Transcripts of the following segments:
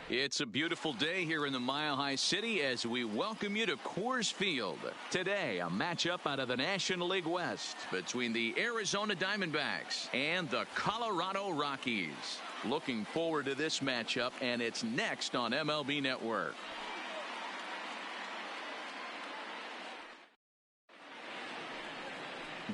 It's a beautiful day here in the Mile High City as we welcome you to Coors Field. Today, a matchup out of the National League West between the Arizona Diamondbacks and the Colorado Rockies. Looking forward to this matchup, and it's next on MLB Network.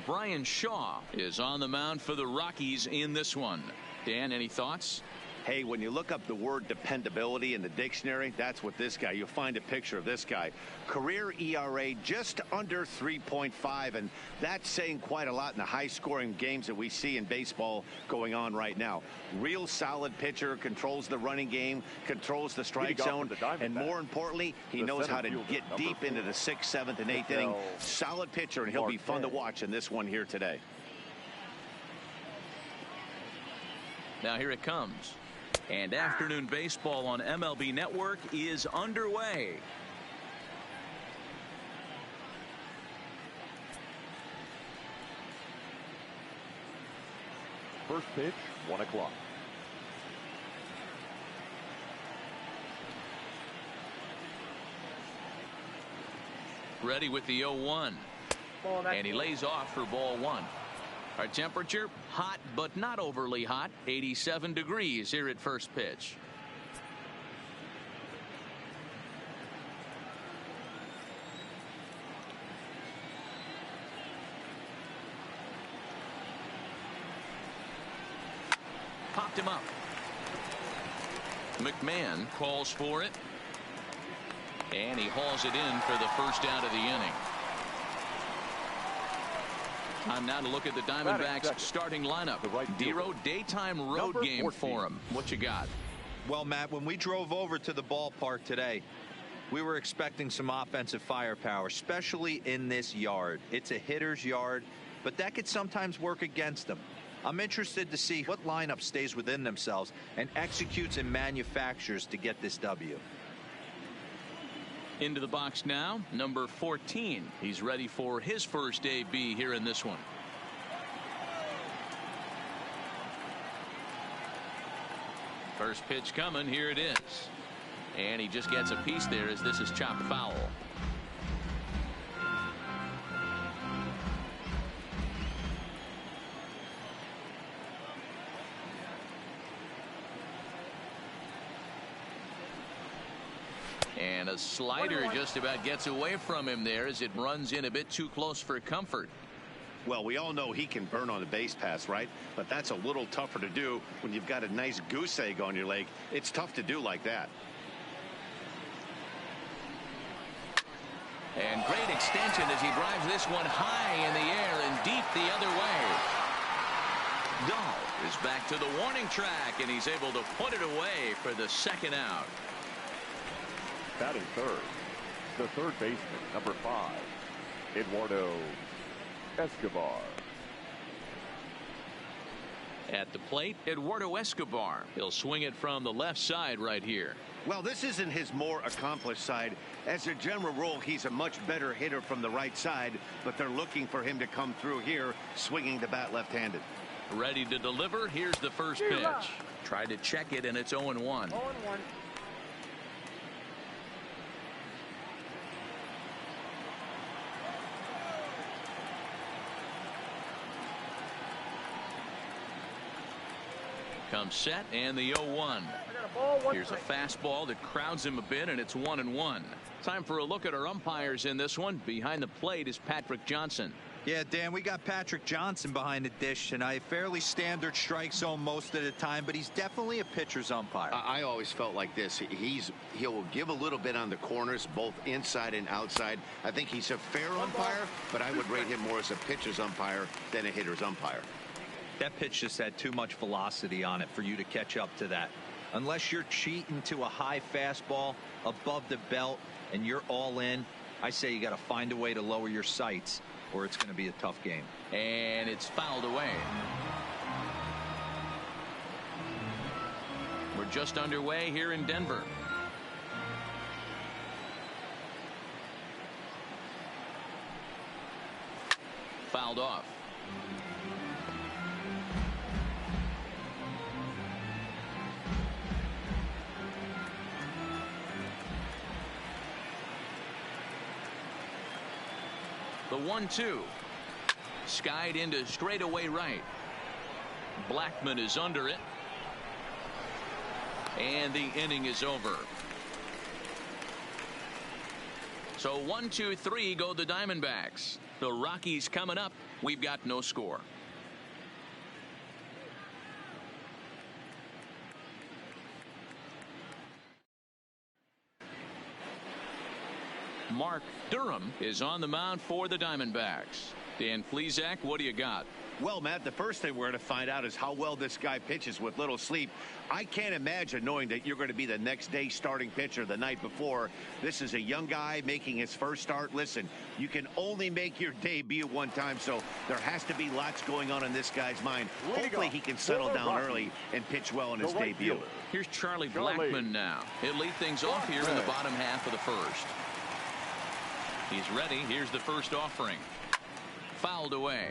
Brian Shaw is on the mound for the Rockies in this one. Dan, any thoughts? Hey, when you look up the word dependability in the dictionary, that's what this guy, you'll find a picture of this guy. Career ERA just under 3.5, and that's saying quite a lot in the high-scoring games that we see in baseball going on right now. Real solid pitcher, controls the running game, controls the strike zone, and more importantly, he knows how to get deep into the 6th, 7th, and 8th inning. Solid pitcher, and he'll be fun to watch in this one here today. Now here it comes. And afternoon baseball on MLB Network is underway. First pitch, 1 o'clock. Ready with the 0-1. And he lays off for ball 1. Our temperature, hot but not overly hot, 87 degrees here at first pitch. Popped him up. McMahon calls for it. And he hauls it in for the first out of the inning. Time now to look at the Diamondbacks starting lineup. Dero, daytime road game for him. What you got? Well, Matt, when we drove over to the ballpark today, we were expecting some offensive firepower, especially in this yard. It's a hitter's yard, but that could sometimes work against them. I'm interested to see what lineup stays within themselves and executes and manufactures to get this W. Into the box now, number 14. He's ready for his first AB here in this one. First pitch coming. Here it is. And he just gets a piece there as this is chopped foul. And a slider just about gets away from him there as it runs in a bit too close for comfort. Well, we all know he can burn on the base pass, right? But that's a little tougher to do when you've got a nice goose egg on your leg. It's tough to do like that. And great extension as he drives this one high in the air and deep the other way. Dahl is back to the warning track, and he's able to put it away for the second out. Batting third, the third baseman, number 5, Eduardo Escobar. At the plate, Eduardo Escobar. He'll swing it from the left side right here. Well, this isn't his more accomplished side. As a general rule, he's a much better hitter from the right side, but they're looking for him to come through here, swinging the bat left-handed. Ready to deliver. Here's the first pitch. Tried to check it, and it's 0-1. 0-1. Comes set, and the 0-1. Here's a fastball that crowds him a bit, and it's 1-1. Time for a look at our umpires in this one. Behind the plate is Patrick Johnson. Yeah, Dan, we got Patrick Johnson behind the dish tonight. Fairly standard strike zone most of the time, but he's definitely a pitcher's umpire. I always felt like this. He'll give a little bit on the corners, both inside and outside. I think he's a fair umpire, but I would rate him more as a pitcher's umpire than a hitter's umpire. That pitch just had too much velocity on it for you to catch up to that. Unless you're cheating to a high fastball above the belt and you're all in, I say you got to find a way to lower your sights or it's going to be a tough game. And it's fouled away. We're just underway here in Denver. Fouled off. The 1-2. Skied into straightaway right. Blackman is under it. And the inning is over. So 1-2-3 go the Diamondbacks. The Rockies coming up. We've got no score. Mark Durham is on the mound for the Diamondbacks. Dan Plesac, what do you got? Well, Matt, the first thing we're going to find out is how well this guy pitches with little sleep. I can't imagine knowing that you're going to be the next day starting pitcher the night before. This is a young guy making his first start. Listen, you can only make your debut one time, so there has to be lots going on in this guy's mind. Hopefully he can settle down early and pitch well in his debut. Here's Charlie Blackman now. He'll lead things off here in the bottom half of the first. He's ready. Here's the first offering. Fouled away.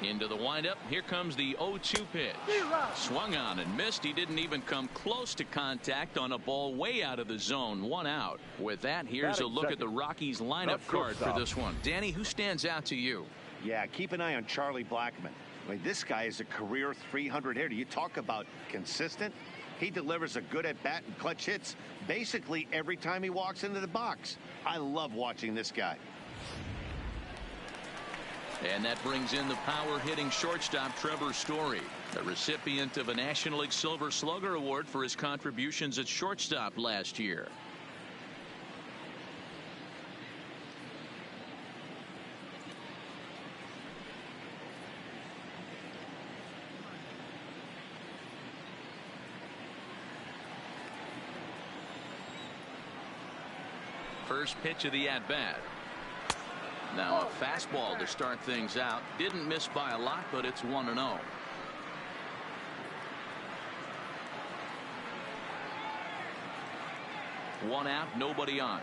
Into the windup. Here comes the 0-2 pitch. Swung on and missed. He didn't even come close to contact on a ball way out of the zone. 1 out. With that, here's a look at the Rockies lineup card for this one. Danny, who stands out to you? Yeah, keep an eye on Charlie Blackman. I mean, this guy is a career 300 hitter. You talk about consistent. He delivers a good at bat and clutch hits basically every time he walks into the box. I love watching this guy. And that brings in the power-hitting shortstop Trevor Story, the recipient of a National League Silver Slugger Award for his contributions at shortstop last year. First pitch of the at-bat. Now a fastball to start things out. Didn't miss by a lot, but it's 1-0. One out, nobody on.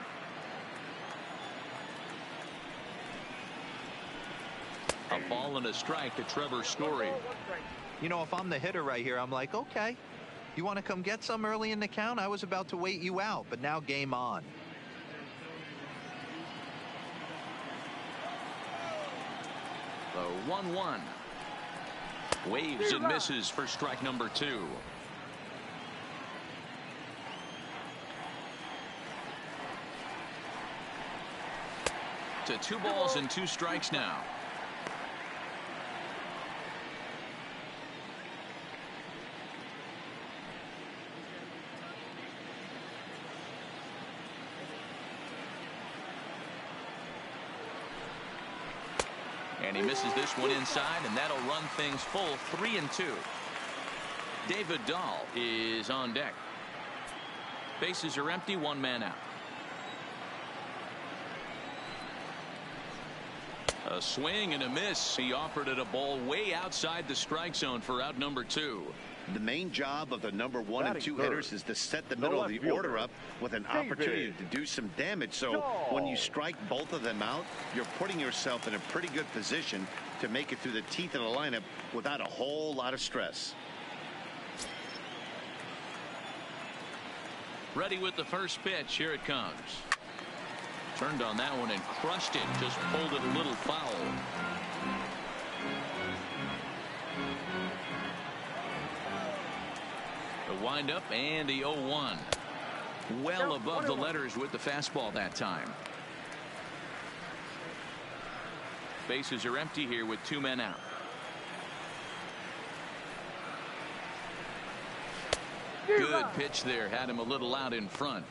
A ball and a strike to Trevor Story. You know, if I'm the hitter right here, I'm like, okay, you want to come get some early in the count? I was about to wait you out, but now game on. The 1-1. Waves and misses for strike number 2. To 2 balls and 2 strikes now. And he misses this one inside, and that'll run things full 3-2. David Dahl is on deck. Bases are empty, 1 man out. A swing and a miss. He offered it a ball way outside the strike zone for out number 2. The main job of the number 1 and 2 hitters is to set the middle of the order up with an opportunity to do some damage. So when you strike both of them out, you're putting yourself in a pretty good position to make it through the teeth of the lineup without a whole lot of stress. Ready with the first pitch. Here it comes. Turned on that one and crushed it. Just pulled it a little foul. The windup and the 0-1. Well above the letters with the fastball that time. Bases are empty here with 2 men out. Good pitch there. Had him a little out in front.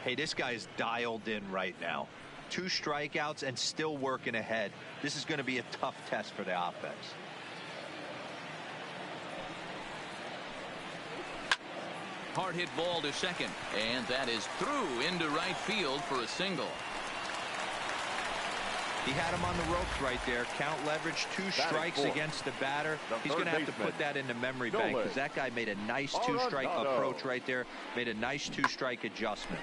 Hey, this guy's dialed in right now. 2 strikeouts and still working ahead. This is going to be a tough test for the offense. Hard hit ball to second, and that is through into right field for a single. He had him on the ropes right there. Count leverage, 2 strikes against the batter. He's going to have to put that in the memory bank because that guy made a nice 2-strike approach right there. Made a nice 2-strike adjustment.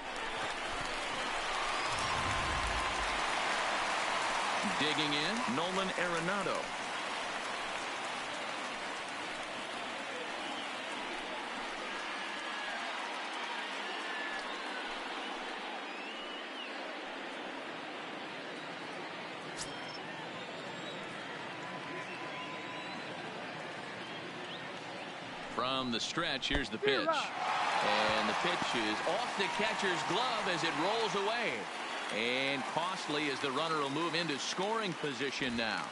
Digging in, Nolan Arenado. From the stretch, here's the pitch. And the pitch is off the catcher's glove as it rolls away. And costly as the runner will move into scoring position now.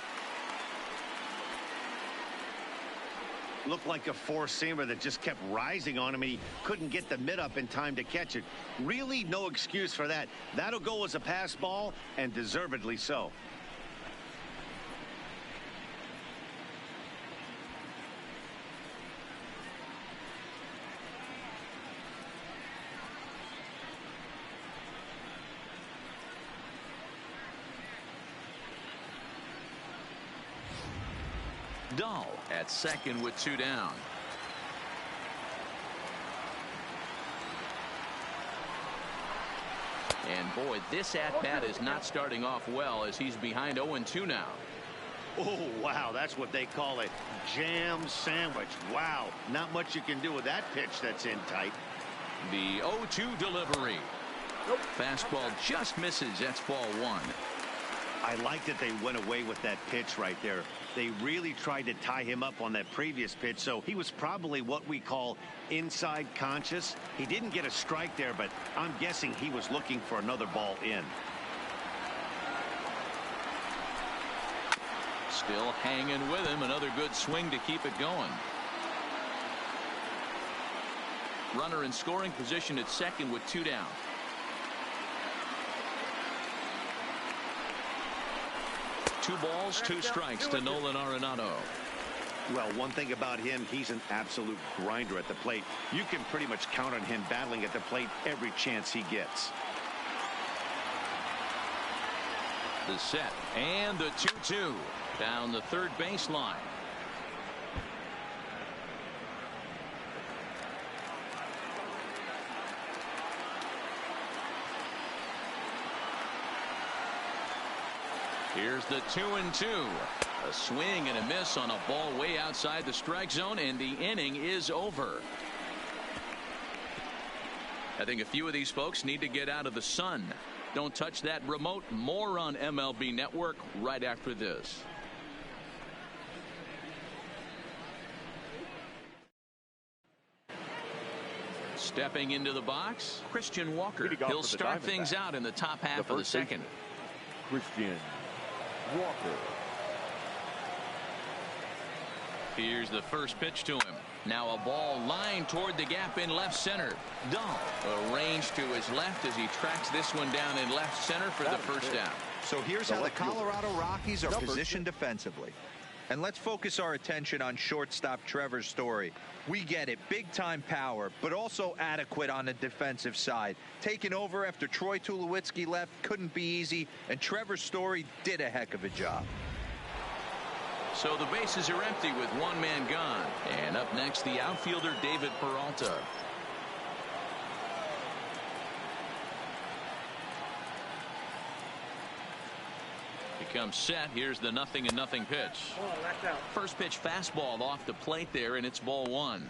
Looked like a four-seamer that just kept rising on him, and he couldn't get the mid up in time to catch it. Really no excuse for that. That'll go as a pass ball, and deservedly so. Dahl at second with 2 down. And boy, this at-bat is not starting off well as he's behind 0-2 now. Oh, wow, that's what they call a jam sandwich. Wow, not much you can do with that pitch that's in tight. The 0-2 delivery. Fastball just misses. That's ball 1. I like that they went away with that pitch right there. They really tried to tie him up on that previous pitch, so he was probably what we call inside conscious. He didn't get a strike there, but I'm guessing he was looking for another ball in. Still hanging with him. Another good swing to keep it going. Runner in scoring position at second with 2 down. Two balls, 2 strikes to Nolan Arenado. Well, one thing about him, he's an absolute grinder at the plate. You can pretty much count on him battling at the plate every chance he gets. The set and the 2-2 down the third baseline. Here's the 2-2. A swing and a miss on a ball way outside the strike zone, and the inning is over. I think a few of these folks need to get out of the sun. Don't touch that remote. More on MLB Network right after this. Stepping into the box, Christian Walker. He'll start things out in the top half of the second. Christian Walker. Here's the first pitch to him. Now a ball lined toward the gap in left center. Dahl arranged to his left as he tracks this one down in left center for the first down. So here's how the Colorado Rockies are positioned defensively. And let's focus our attention on shortstop Trevor Story. We get it, big time power, but also adequate on the defensive side. Taking over after Troy Tulowitzki left couldn't be easy, and Trevor Story did a heck of a job. So the bases are empty with 1 man gone. And up next, the outfielder David Peralta. Comes set. Here's the 0-0 pitch. First pitch fastball off the plate there, and it's ball 1.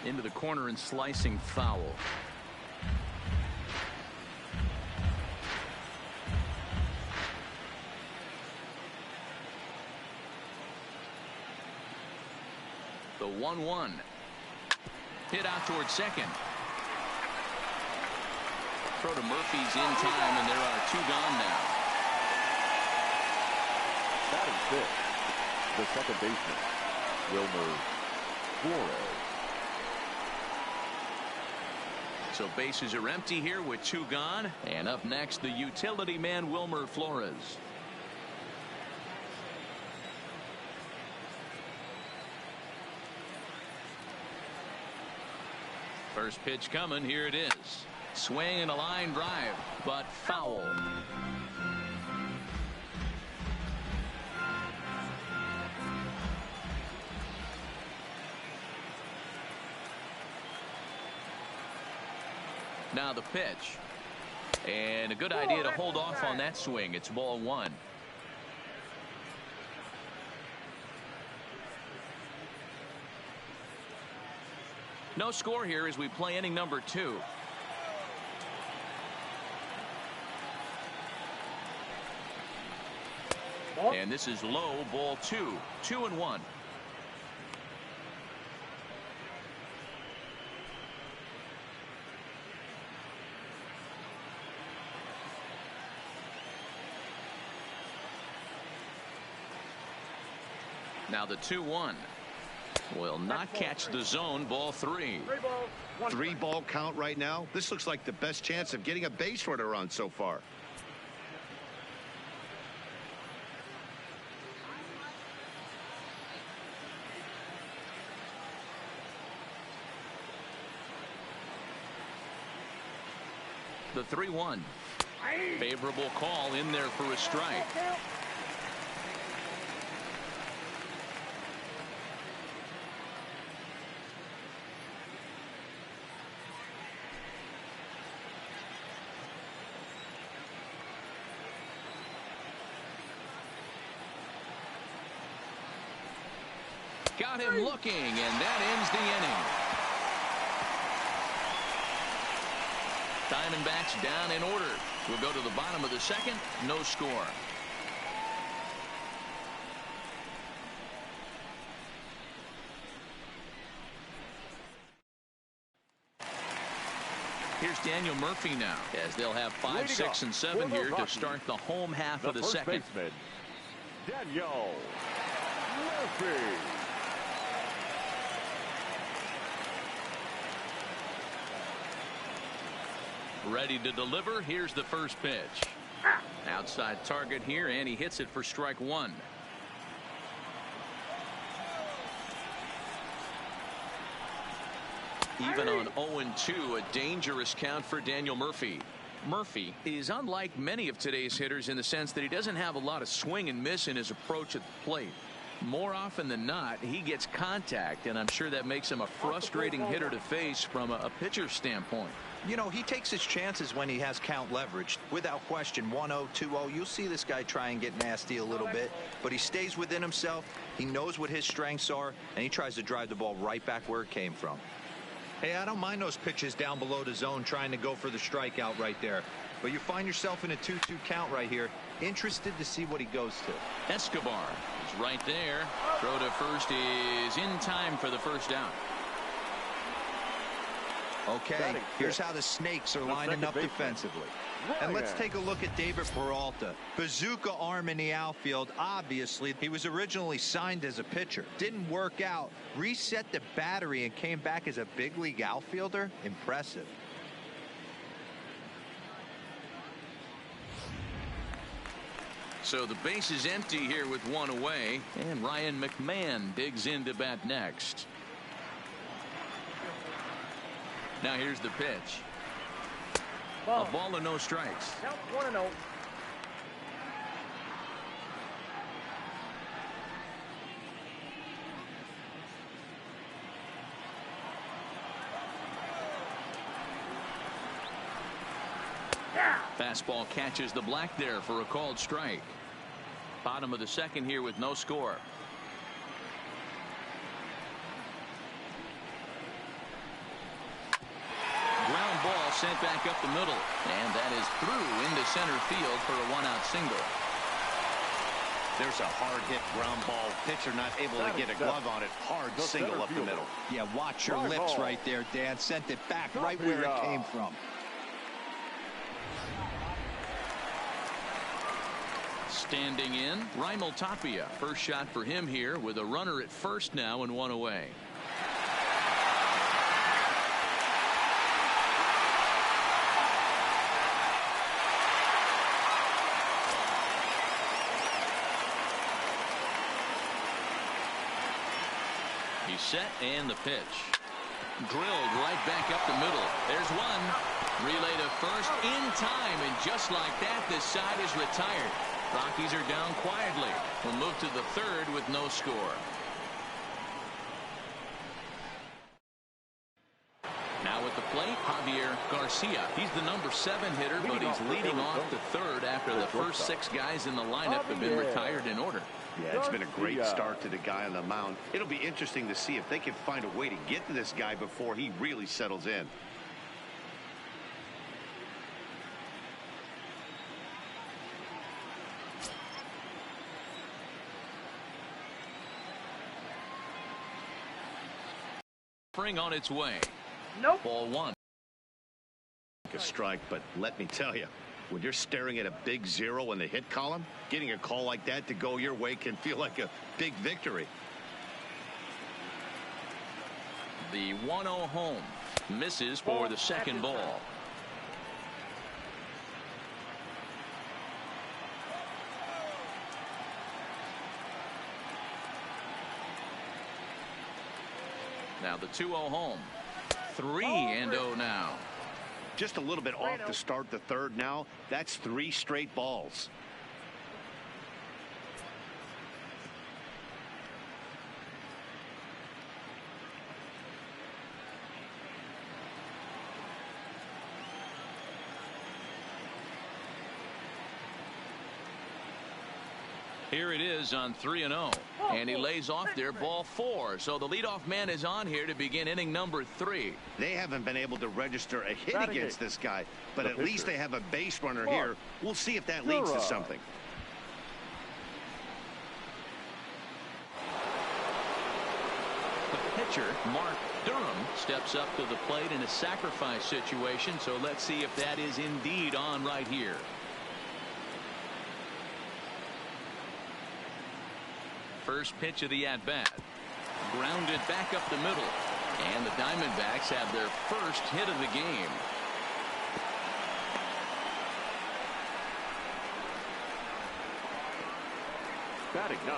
Into the corner and slicing foul. The 1-1 hit out towards second. Throw to Murphy's in time, and there are 2 gone now. Batting fifth, the second baseman, Wilmer Flores. So bases are empty here with 2 gone, and up next, the utility man Wilmer Flores. First pitch coming. Here it is. Swing and a line drive, but foul. Now the pitch. And a good idea to hold off on that swing. It's ball one. No score here as we play inning number 2. And this is low, ball 2. 2-1. Now the 2-1 will not catch the zone. Ball 3. 3-ball count right now. This looks like the best chance of getting a base runner run so far. The 3-1. Favorable call in there for a strike. Got him looking, and that ends the inning. Diamondbacks down in order. We'll go to the bottom of the second. No score. Here's Daniel Murphy now, as they'll have 5, 6, and 7 here to start the home half of the second. Baseman, Daniel Murphy. Ready to deliver. Here's the first pitch. Outside target here, and he hits it for strike 1. Even on 0-2, a dangerous count for Daniel Murphy. Murphy is unlike many of today's hitters in the sense that he doesn't have a lot of swing and miss in his approach at the plate. More often than not, he gets contact, and I'm sure that makes him a frustrating hitter to face from a pitcher's standpoint. You know, he takes his chances when he has count leverage. Without question, 1-0, 2-0, you'll see this guy try and get nasty a little bit, but he stays within himself. He knows what his strengths are, and he tries to drive the ball right back where it came from. Hey, I don't mind those pitches down below the zone trying to go for the strikeout right there. But you find yourself in a 2-2 count right here. Interested to see what he goes to. Escobar is right there. Throw to first is in time for the first out. Okay, here's how the Snakes are lining up defensively. And let's take a look at David Peralta. Bazooka arm in the outfield. Obviously, he was originally signed as a pitcher. Didn't work out. Reset the battery and came back as a big league outfielder. Impressive. So the base is empty here with 1 away, and Ryan McMahon digs in to bat next. Now here's the pitch. A ball and no strikes. Count 1-0. Fastball catches the black there for a called strike. Bottom of the second here with no score. Ground ball sent back up the middle, and that is through into center field for a 1-out single. There's a hard hit ground ball. Pitcher not able to get a glove on it. Hard single up the middle. Yeah, watch your lips right there, Dan. Sent it back right where it came from. Standing in, Raimel Tapia. First shot for him here with a runner at first now and 1 away. He's set, and the pitch. Drilled right back up the middle. There's one. Relay to first in time, and just like that, this side is retired. Rockies are down quietly. We'll move to the third with no score. Now at the plate, Javier Garcia. He's the number 7 hitter, but he's leading off the third after the first 6 guys in the lineup have been retired in order. Yeah, it's been a great start to the guy on the mound. It'll be interesting to see if they can find a way to get to this guy before he really settles in. Spring on its way. Nope. Ball 1. A strike, but let me tell you, when you're staring at a big 0 in the hit column, getting a call like that to go your way can feel like a big victory. The 1-0 home. Misses for the second ball. Now the 2-0 home. 3-0 now. Just a little bit off to start the third now. That's 3 straight balls. Here it is on 3-0. And he lays off there, ball 4. So the leadoff man is on here to begin inning number 3. They haven't been able to register a hit against this guy, but at least they have a base runner here. We'll see if that leads to something. The pitcher, Mark Durham, steps up to the plate in a sacrifice situation. So let's see if that is indeed on right here. First pitch of the at-bat. Grounded back up the middle. And the Diamondbacks have their first hit of the game. Batting 9,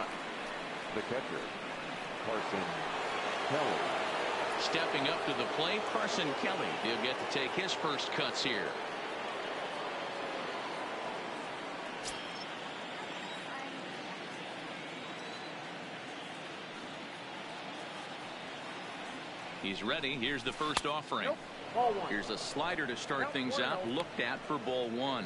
the catcher, Carson Kelly. Stepping up to the plate, Carson Kelly. He'll get to take his first cuts here. He's ready. Here's the first offering. Here's a slider to start things out. Looked at for ball 1.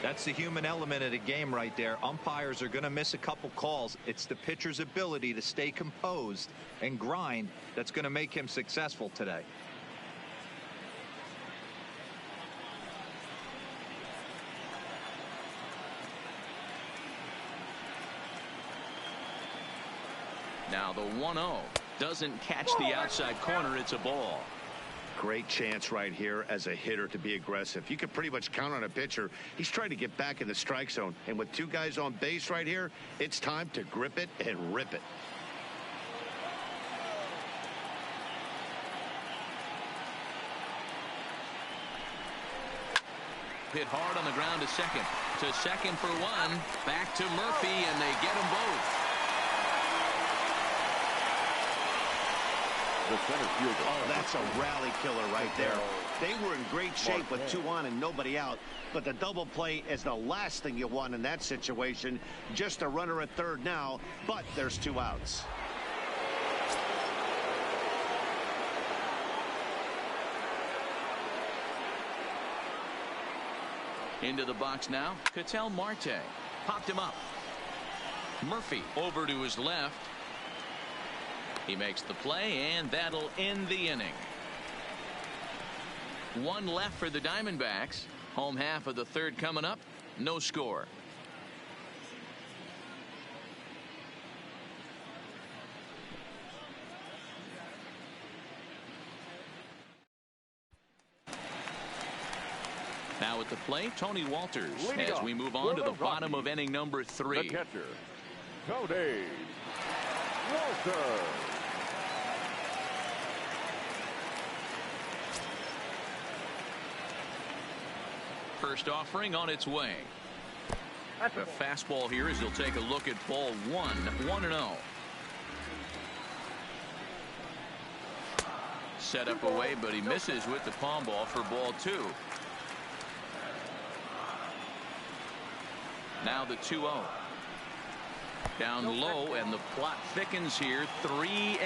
That's the human element of the game right there. Umpires are going to miss a couple calls. It's the pitcher's ability to stay composed and grind that's going to make him successful today. Now the 1-0 doesn't catch the outside corner. It's a ball. Great chance right here as a hitter to be aggressive. You can pretty much count on a pitcher. He's trying to get back in the strike zone. And with 2 guys on base right here, it's time to grip it and rip it. Hit hard on the ground to second. To second for 1. Back to Murphy, and they get them both. The center fielder. Oh, that's a rally killer right there. They were in great shape with 2 on and nobody out, but the double play is the last thing you want in that situation. Just a runner at third now, but there's 2 outs. Into the box now. Ketel Marte popped him up. Murphy over to his left. He makes the play, and that'll end the inning. 1 left for the Diamondbacks. Home half of the third coming up. No score. Now at the plate, Tony Walters, as we move on to the bottom of inning number 3. The catcher, Tony Walters. First offering on its way. A fastball here as he'll take a look at ball 1. 1-0. set up away, but he misses with the palm ball for ball 2. Now the 2-0. Down low, and the plot thickens here. 3-0.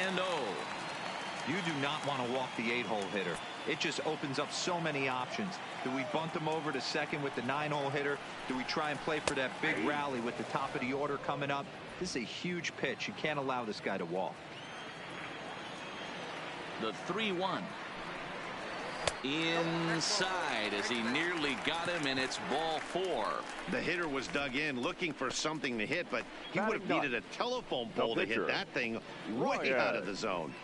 You do not want to walk the 8-hole hitter. It just opens up so many options. Do we bunt him over to second with the 9-hole hitter? Do we try and play for that big rally with the top of the order coming up? This is a huge pitch. You can't allow this guy to walk. The 3-1. Inside as he nearly got him, and it's ball 4. The hitter was dug in looking for something to hit, but he would have needed a telephone pole to hit that thing way out of the zone.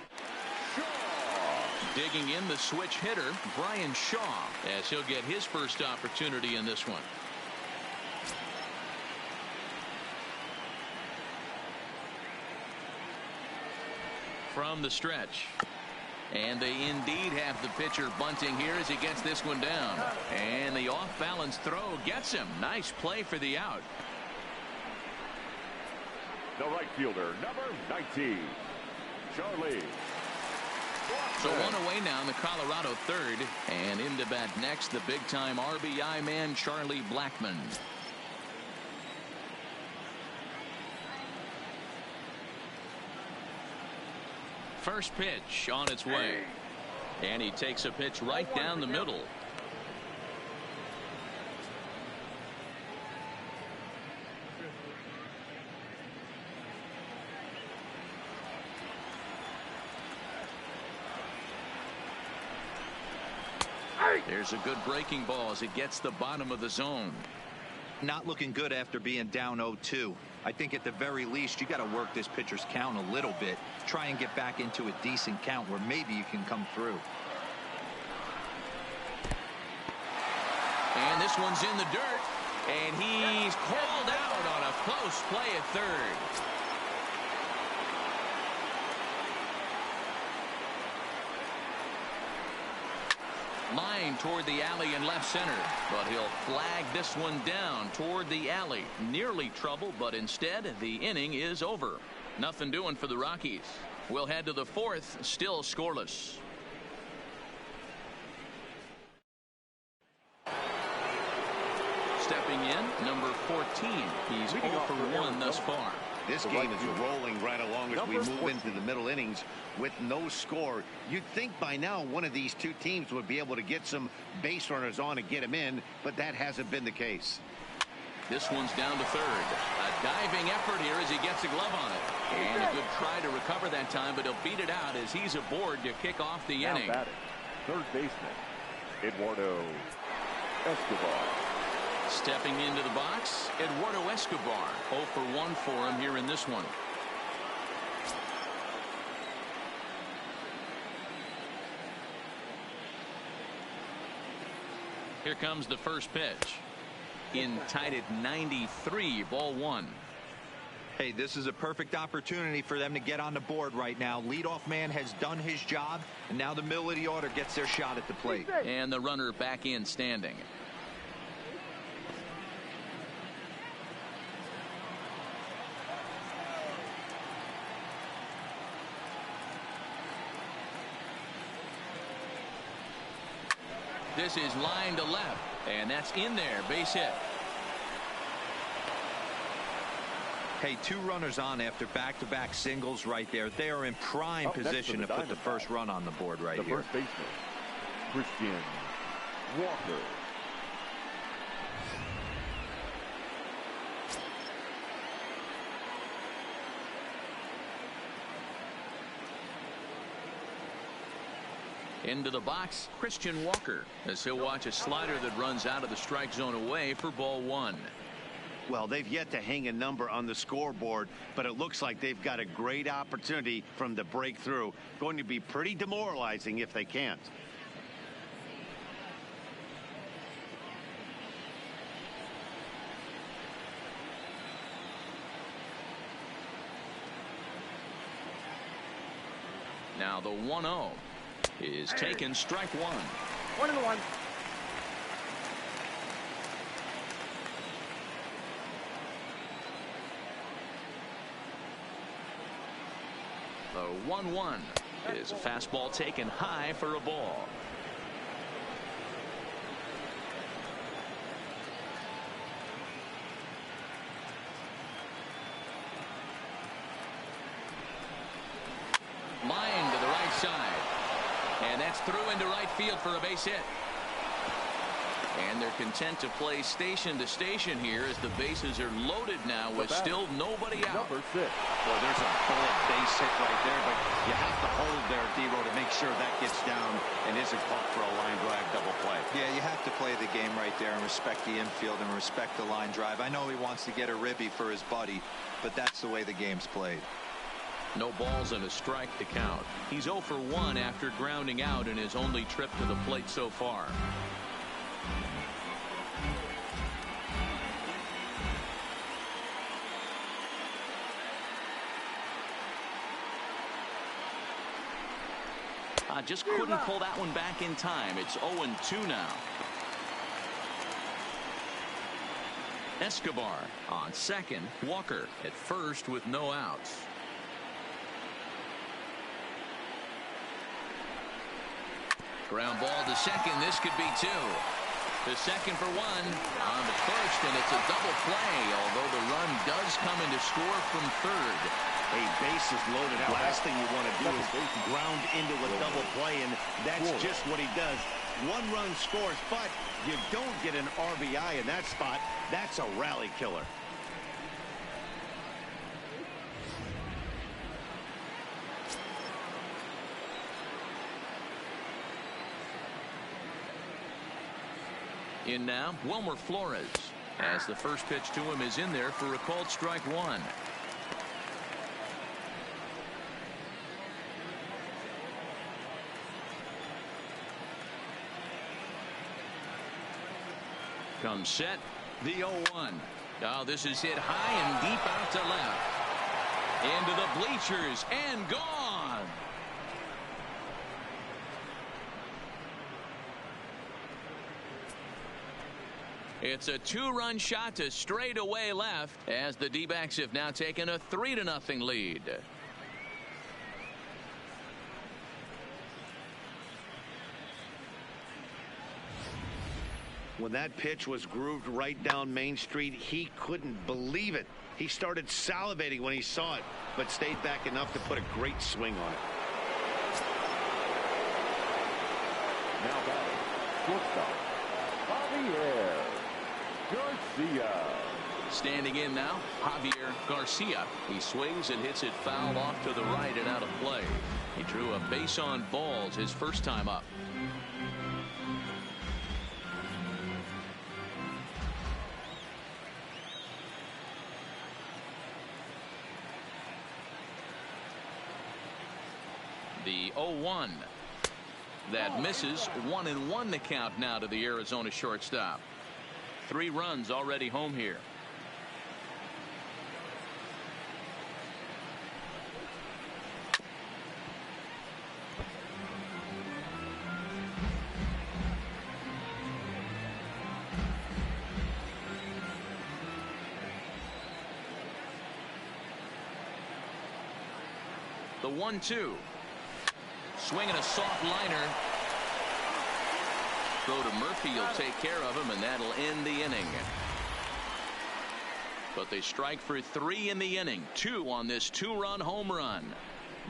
Digging in the switch hitter, Brian Shaw, as he'll get his first opportunity in this one. From the stretch. And they indeed have the pitcher bunting here as he gets this one down. And the off-balance throw gets him. Nice play for the out. The right fielder, number 19, Charlie. So one away now in the Colorado third. And into bat next, the big-time RBI man, Charlie Blackmon. First pitch on its way. And he takes a pitch right down the middle. There's a good breaking ball as it gets the bottom of the zone. Not looking good after being down 0-2. I think at the very least you got to work this pitcher's count a little bit. Try and get back into a decent count where maybe you can come through. And this one's in the dirt. And he's called out on a close play at third. Line toward the alley in left center, but he'll flag this one down toward the alley. Nearly trouble, but instead the inning is over. Nothing doing for the Rockies. We'll head to the fourth, still scoreless. Stepping in, number 14. He's 0 for 1 thus far. This game is rolling right along as we move into the middle innings with no score. You'd think by now one of these two teams would be able to get some base runners on and get him in, but that hasn't been the case. This one's down to third. A diving effort here as he gets a glove on it. And a good try to recover that time, but he'll beat it out as he's aboard to kick off the inning. Batting, third baseman, Eduardo Escobar. Stepping into the box, Eduardo Escobar. 0 for 1 for him here in this one. Here comes the first pitch. In tight at 93, ball 1. Hey, this is a perfect opportunity for them to get on the board right now. Leadoff man has done his job, and now the middle of the order gets their shot at the plate. And the runner back in standing. This is line to left, and that's in there, base hit. Hey, 2 runners on after back-to-back singles right there. They are in prime position to put the first run on the board right here. The first baseman, Christian Walker. Into the box, Christian Walker, as he'll watch a slider that runs out of the strike zone away for ball 1. Well, they've yet to hang a number on the scoreboard, but it looks like they've got a great opportunity from the breakthrough. Going to be pretty demoralizing if they can't. Now the 1-0 is taken, strike 1. 1-1. The 1-1 It is a fastball taken high for a ball. Line to the right side. And that's through into right field for a base hit. And they're content to play station to station here as the bases are loaded now with still nobody out. Number 6. Well, there's a bullet base hit right there, but you have to hold there, D-Row, to make sure that gets down and isn't caught for a line drive double play. Yeah, you have to play the game right there and respect the infield and respect the line drive. I know he wants to get a ribby for his buddy, but that's the way the game's played. No balls and a strike to count. He's 0 for 1 after grounding out in his only trip to the plate so far. Just couldn't pull that one back in time. It's 0-2 now. Escobar on second. Walker at first with no outs. Ground ball to second. This could be 2. The second for 1 on the first, and it's a double play, although the run does come in to score from third. Hey, bases loaded out. Last thing you want to do is ground into a double play, and that's just what he does. 1 run scores, but you don't get an RBI in that spot. That's a rally killer. In now, Wilmer Flores, as the first pitch to him is in there for a called strike 1. Comes set, the 0-1. Oh, this is hit high and deep out to left. Into the bleachers and gone. It's a 2-run shot to straightaway left as the D-backs have now taken a 3-0 lead. When that pitch was grooved right down Main Street, he couldn't believe it. He started salivating when he saw it, but stayed back enough to put a great swing on it. Now batting, shortstop, Javier Garcia. Standing in now, Javier Garcia. He swings and hits it foul off to the right and out of play. He drew a base on balls his first time up. The 0-1 that misses. 1-1 the count now to the Arizona shortstop. 3 runs already home here. The 1-2. Swinging a soft liner. Throw to Murphy will take care of him, and that'll end the inning. But they strike for 3 in the inning. 2 on this 2-run home run.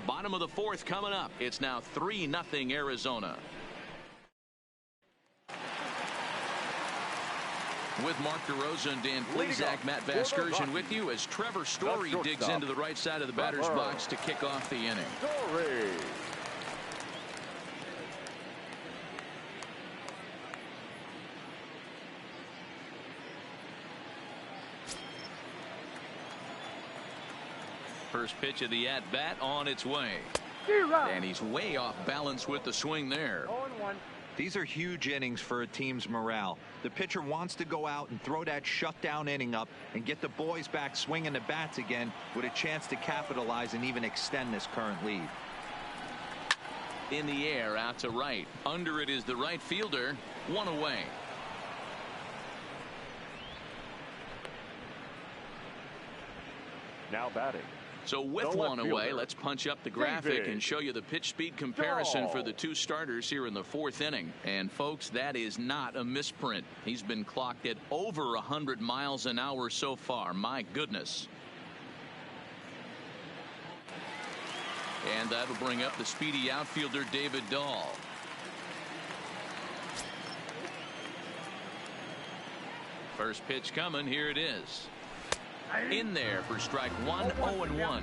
Bottom of the 4th coming up. It's now 3-0 Arizona. With Mark DeRosa and Dan Plesac, Matt Vasgersian with you as Trevor Story digs into the right side of the batter's box to kick off the inning. Story. First pitch of the at-bat on its way. And he's way off balance with the swing there. These are huge innings for a team's morale. The pitcher wants to go out and throw that shutdown inning up and get the boys back swinging the bats again with a chance to capitalize and even extend this current lead. In the air, out to right. Under it is the right fielder. 1 away. Now batting, So with one away, let's punch up the graphic and show you the pitch speed comparison for the two starters here in the fourth inning. And folks, that is not a misprint. He's been clocked at over 100 miles an hour so far. My goodness. And that'll bring up the speedy outfielder David Dahl. First pitch coming. Here it is. In there for strike one. 0-1.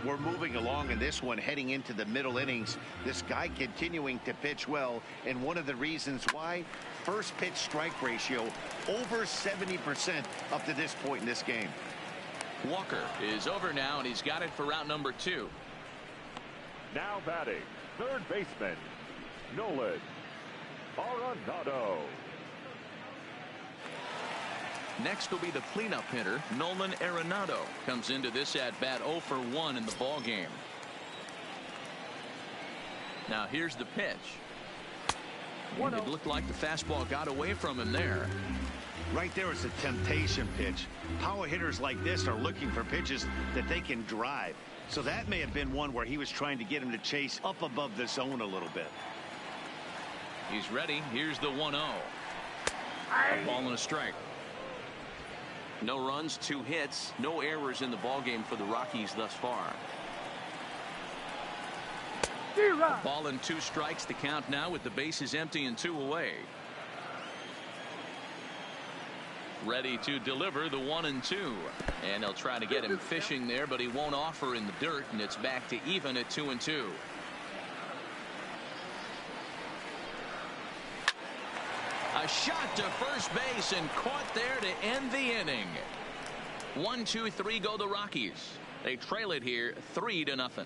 We're moving along in this one, heading into the middle innings. This guy continuing to pitch well, and one of the reasons why, first pitch strike ratio over 70% up to this point in this game. Walker is over now, and he's got it for route number 2. Now batting, third baseman, Nolan Arenado. Next will be the cleanup hitter, Nolan Arenado. Comes into this at-bat 0 for 1 in the ball game. Now here's the pitch. And it looked like the fastball got away from him there. Right there is a temptation pitch. Power hitters like this are looking for pitches that they can drive. So that may have been one where he was trying to get him to chase up above the zone a little bit. He's ready. Here's the 1-0. Ball and a strike. No runs, 2 hits, no errors in the ballgame for the Rockies thus far. Ball and 2 strikes to count now with the bases empty and 2 away. Ready to deliver the 1-2. And they'll try to get him fishing there, but he won't offer in the dirt, and it's back to even at 2-2. A shot to first base and caught there to end the inning. 1-2-3 go the Rockies. They trail it here 3-0.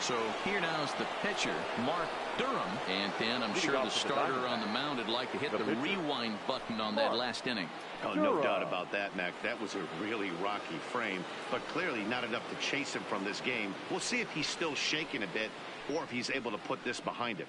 So here now is the pitcher, Mark Durham. And Dan, I'm sure the starter on the mound would like to hit the rewind button on that last inning. Oh, no doubt about that, Mac. That was a really rocky frame, but clearly not enough to chase him from this game. We'll see if he's still shaking a bit or if he's able to put this behind him.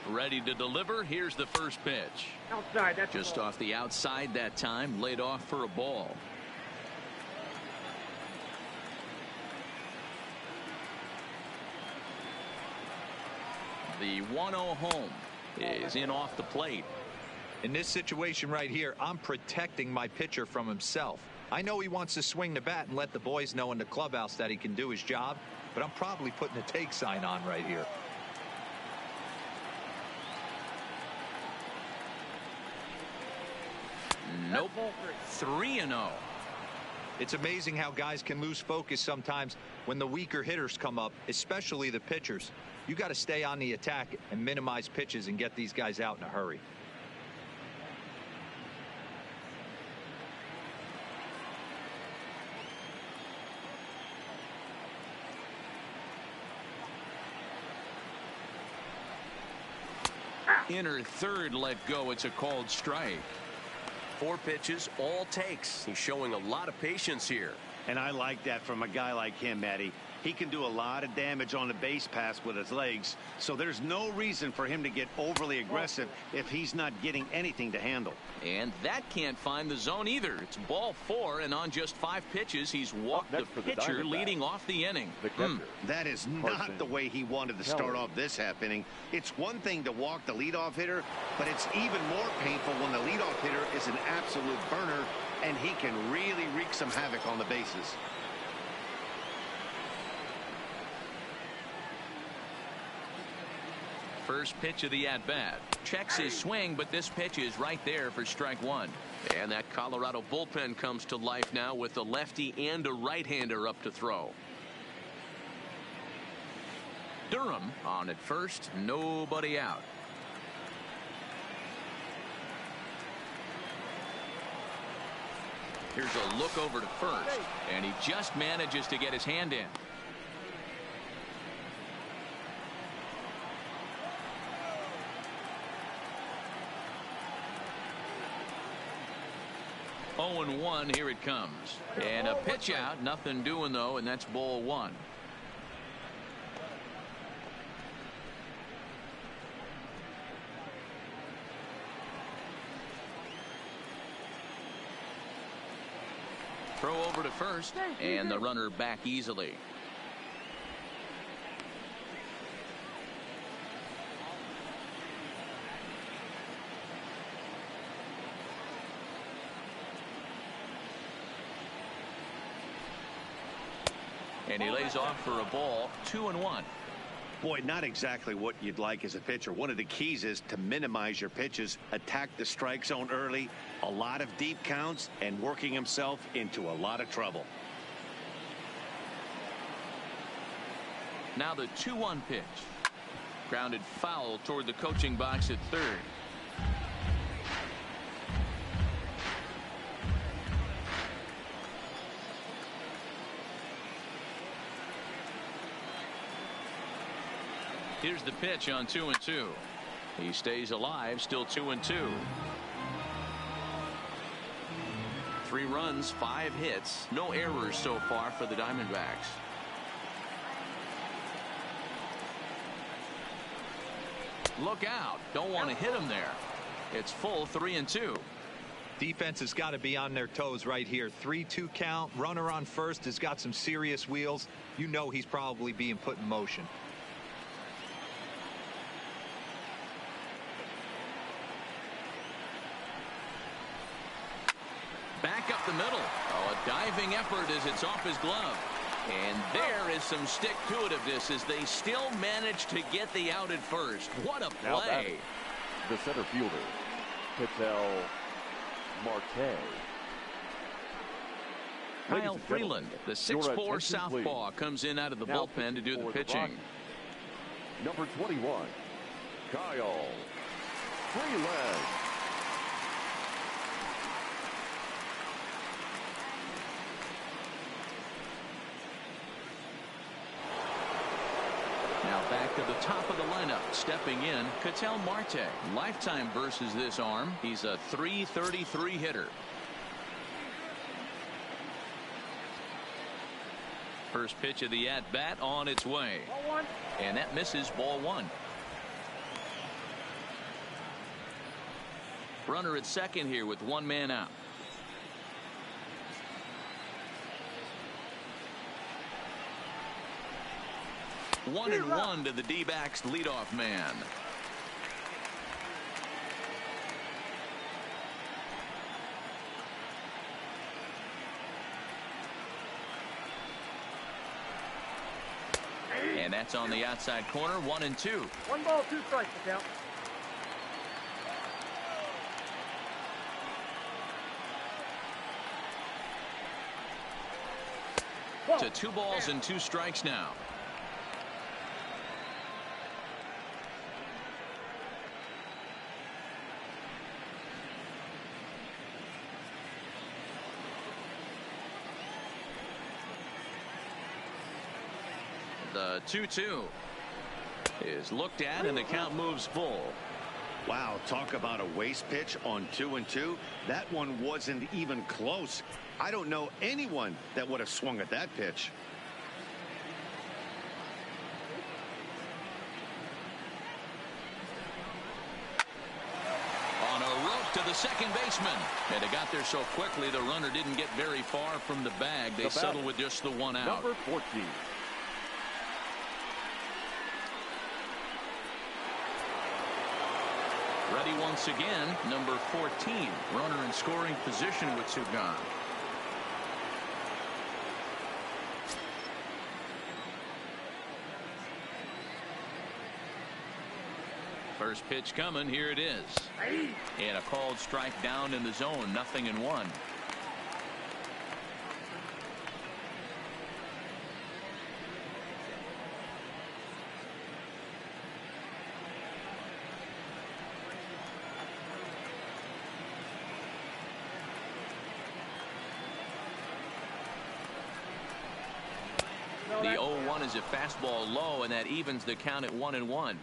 Ready to deliver. Here's the first pitch. Outside. That's just off the outside that time. Laid off for a ball. The 1-0 home is in off the plate. In this situation right here, I'm protecting my pitcher from himself. I know he wants to swing the bat and let the boys know in the clubhouse that he can do his job, but I'm probably putting a take sign on right here. Nope. 3-0. It's amazing how guys can lose focus sometimes when the weaker hitters come up, especially the pitchers. You got to stay on the attack and minimize pitches and get these guys out in a hurry. Inner third let go. It's a called strike. 4 pitches, all takes. He's showing a lot of patience here. And I like that from a guy like him, Matty. He can do a lot of damage on the base pass with his legs, so there's no reason for him to get overly aggressive if he's not getting anything to handle. And that can't find the zone either. It's ball 4, and on just 5 pitches, he's walked the pitcher leading off the inning. That is not the way he wanted to start off this half inning. It's one thing to walk the leadoff hitter, but it's even more painful when the leadoff hitter is an absolute burner, and he can really wreak some havoc on the bases. First pitch of the at-bat. Checks his swing, but this pitch is right there for strike 1. And that Colorado bullpen comes to life now with a lefty and a right-hander up to throw. Durham on at first, nobody out. Here's a look over to first, and he just manages to get his hand in. 0-1. Here it comes. And a pitch out. Nothing doing, though, and that's ball one. Throw over to first, and the runner back easily. And he lays off for a ball. 2-1. Boy, not exactly what you'd like as a pitcher. One of the keys is to minimize your pitches, attack the strike zone early, a lot of deep counts, and working himself into a lot of trouble. Now the 2-1 pitch. Grounded foul toward the coaching box at third. Here's the pitch on 2-2. He stays alive, still 2-2. 3 runs, 5 hits, no errors so far for the Diamondbacks. Look out. Don't want to hit him there. It's full 3-2. Defense has got to be on their toes right here. 3-2 count. Runner on first has got some serious wheels. You know he's probably being put in motion. Back up the middle. Oh, a diving effort as it's off his glove. And there is some stick-to-itiveness as they still manage to get the out at first. What a play. The center fielder, Ketel Marte. Kyle Freeland, the 6'4" southpaw, comes in out of the bullpen to do the pitching. Number 21, Kyle Freeland. Now back to the top of the lineup. Stepping in, Ketel Marte. Lifetime versus this arm. He's a .333 hitter. First pitch of the at-bat on its way. And that misses, ball one. Runner at second here with 1 man out. One and one to the D-backs leadoff man. And that's on the outside corner. 1-2. 1 ball, 2 strikes to count. To 2 balls and 2 strikes now. The 2-2 is looked at and the count moves full. Wow, talk about a waste pitch on 2-2. That one wasn't even close. I don't know anyone that would have swung at that pitch. On a rope to the second baseman. And it got there so quickly the runner didn't get very far from the bag. They settled with just the 1 out. Number 14. Ready once again, number 14. Runner in scoring position with 2 gone. First pitch coming. Here it is. And a called strike down in the zone. 0-1. The 0-1 is a fastball low, and that evens the count at 1-1.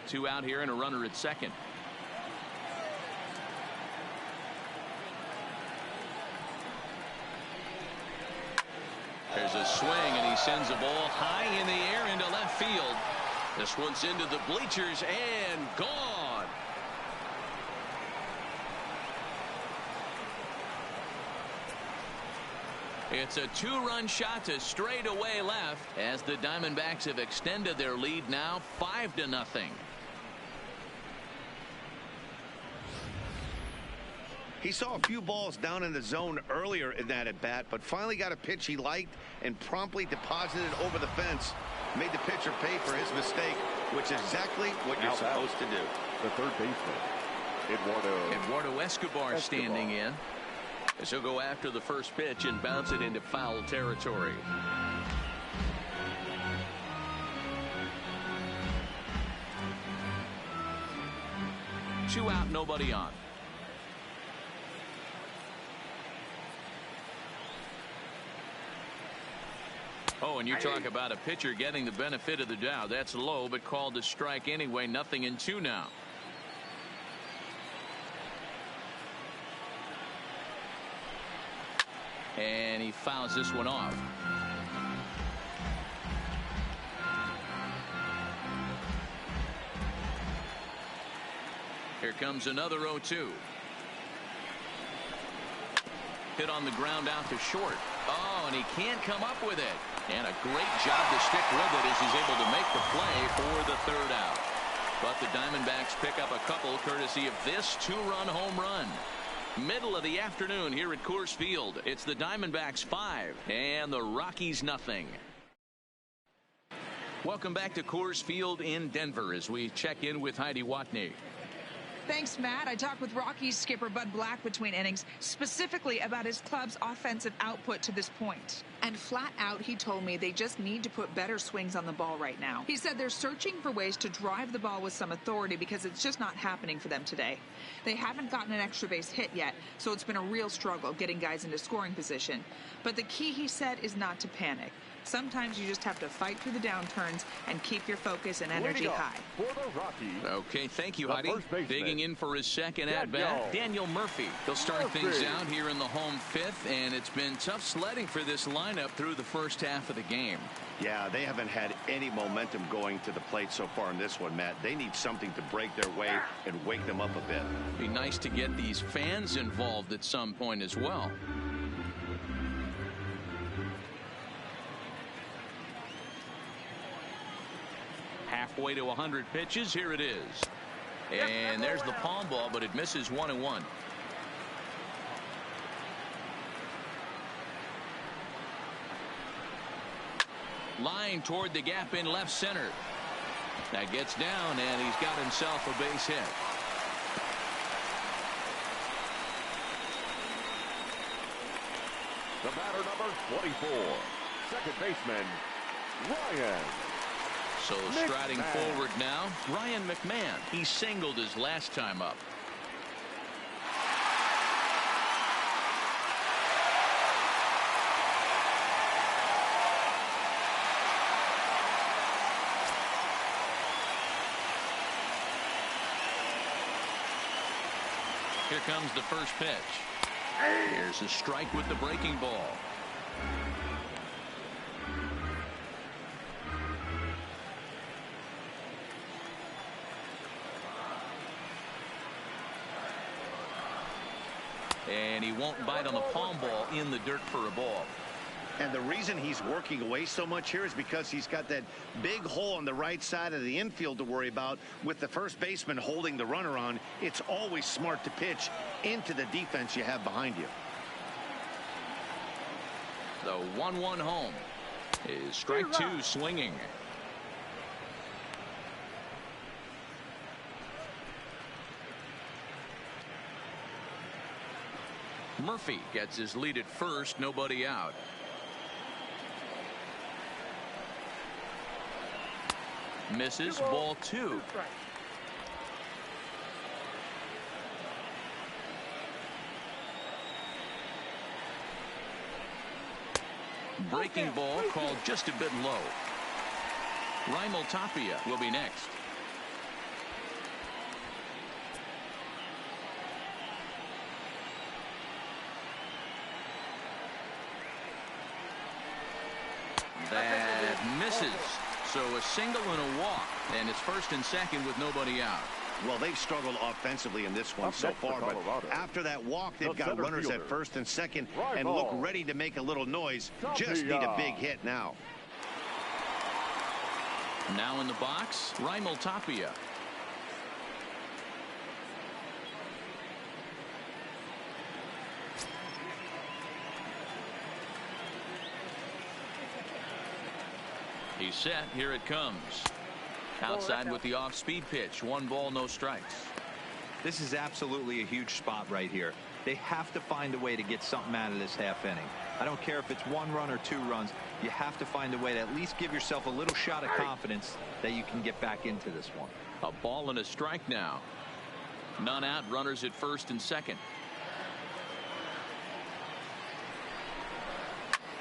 2 out here and a runner at second. There's a swing, and he sends a ball high in the air into left field. This one's into the bleachers and gone. It's a 2-run shot to straightaway left as the Diamondbacks have extended their lead now 5-0. He saw a few balls down in the zone earlier in that at bat, but finally got a pitch he liked and promptly deposited it over the fence. Made the pitcher pay for his mistake, which is exactly what you're supposed to do. The third baseman, Eduardo Escobar standing in. As he'll go after the first pitch and bounce it into foul territory. Two out, nobody on. Oh, and you talk about a pitcher getting the benefit of the doubt. That's low, but called a strike anyway. 0-2 now. And he fouls this one off. Here comes another 0-2. Hit on the ground out to short. Oh, and he can't come up with it. And a great job to stick with it as he's able to make the play for the third out. But the Diamondbacks pick up a couple courtesy of this 2-run home run. Middle of the afternoon here at Coors Field. It's the Diamondbacks 5 and the Rockies 0. Welcome back to Coors Field in Denver as we check in with Heidi Watney. Thanks, Matt. I talked with Rockies skipper Bud Black between innings, specifically about his club's offensive output to this point. And flat out, he told me they just need to put better swings on the ball right now. He said they're searching for ways to drive the ball with some authority because it's just not happening for them today. They haven't gotten an extra base hit yet, so it's been a real struggle getting guys into scoring position. But the key, he said, is not to panic. Sometimes you just have to fight through the downturns and keep your focus and energy high. for the Rockies. Okay, thank you, Heidi. Digging in for his second at-bat, Daniel Murphy. He'll start things out here in the home fifth, and it's been tough sledding for this lineup through the first half of the game. Yeah, they haven't had any momentum going to the plate so far in this one, Matt. They need something to break their way and wake them up a bit. Be nice to get these fans involved at some point as well. Halfway to 100 pitches. Here it is. And there's the palm ball, but it misses 1-1. Line toward the gap in left center. That gets down, and he's got himself a base hit. The batter, number 24, second baseman, Ryan. So striding forward now, Ryan McMahon. He singled his last time up. Here comes the first pitch. Here's a strike with the breaking ball. And he won't bite on the palm ball in the dirt for a ball. And the reason he's working away so much here is because he's got that big hole on the right side of the infield to worry about. With the first baseman holding the runner on, it's always smart to pitch into the defense you have behind you. The 1-1 home is strike two swinging. Murphy gets his lead at first, nobody out. Misses, ball two. Breaking ball called just a bit low. Raimel Tapia will be next. misses. So a single and a walk, and it's first and second with nobody out. Well, they've struggled offensively in this one so far, but after that walk, they've got runners at first and second and look ready to make a little noise. Just need a big hit now. Now in the box, Raimel Tapia. He's set. Here it comes. Outside with the off-speed pitch. 1 ball, no strikes. This is absolutely a huge spot right here. They have to find a way to get something out of this half inning. I don't care if it's 1 run or 2 runs. You have to find a way to at least give yourself a little shot of confidence that you can get back into this one. A ball and a strike now. None out. Runners at first and second.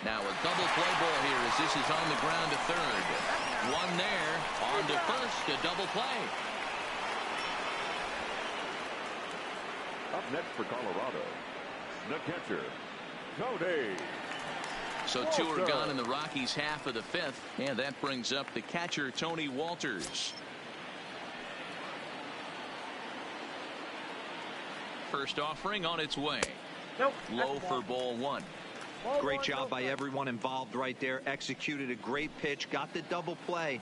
Now a double play ball here as this is on the ground to third. 1 there. On to first. A double play. Up next for Colorado, the catcher, Cody. So 2 are gone in the Rockies' half of the 5th, and that brings up the catcher, Tony Walters. First offering on its way. Nope. Low for ball 1. Great job by everyone involved right there. Executed a great pitch, got the double play.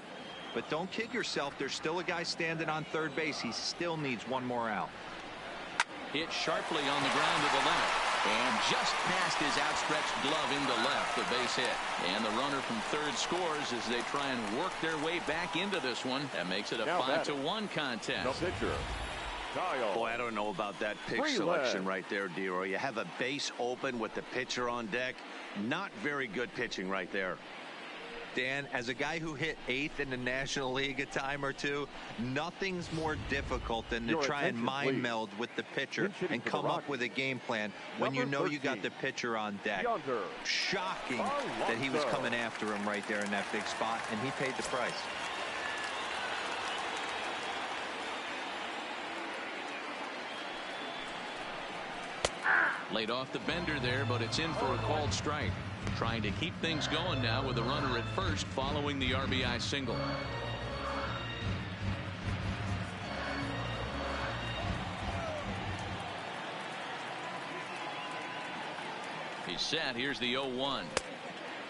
But don't kid yourself, there's still a guy standing on third base. He still needs 1 more out. Hit sharply on the ground to the left. And just past his outstretched glove into left, the base hit. And the runner from third scores as they try and work their way back into this one. That makes it a 5-1 contest. No pitcher. Boy, I don't know about that pitch selection right there, D-Roy. You have a base open with the pitcher on deck. Not very good pitching right there. Dan, as a guy who hit 8th in the National League a time or 2, nothing's more difficult than to try and mind meld with the pitcher and come up with a game plan when you know you got the pitcher on deck. Shocking that he was coming after him right there in that big spot, and he paid the price. Laid off the bender there, but it's in for a called strike. Trying to keep things going now with a runner at first following the RBI single. He's set. Here's the 0-1.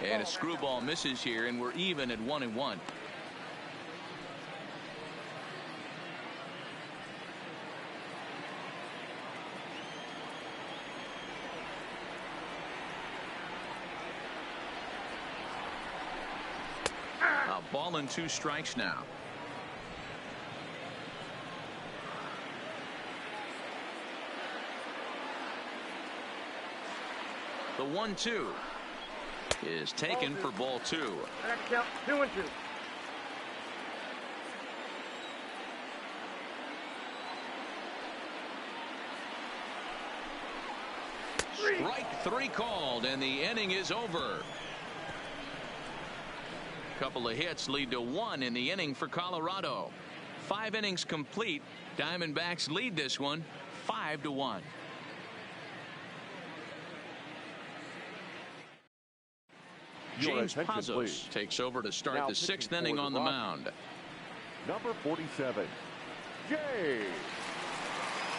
And a screwball misses here, and we're even at 1-1. Ball and 2 strikes now. The 1-2 is taken for ball 2. I got to count 2 and 2. Strike 3 called, and the inning is over. Couple of hits lead to 1 in the inning for Colorado. 5 innings complete. Diamondbacks lead this one 5-1. James Pazos takes over to start the 6th inning on the mound. Number 47, James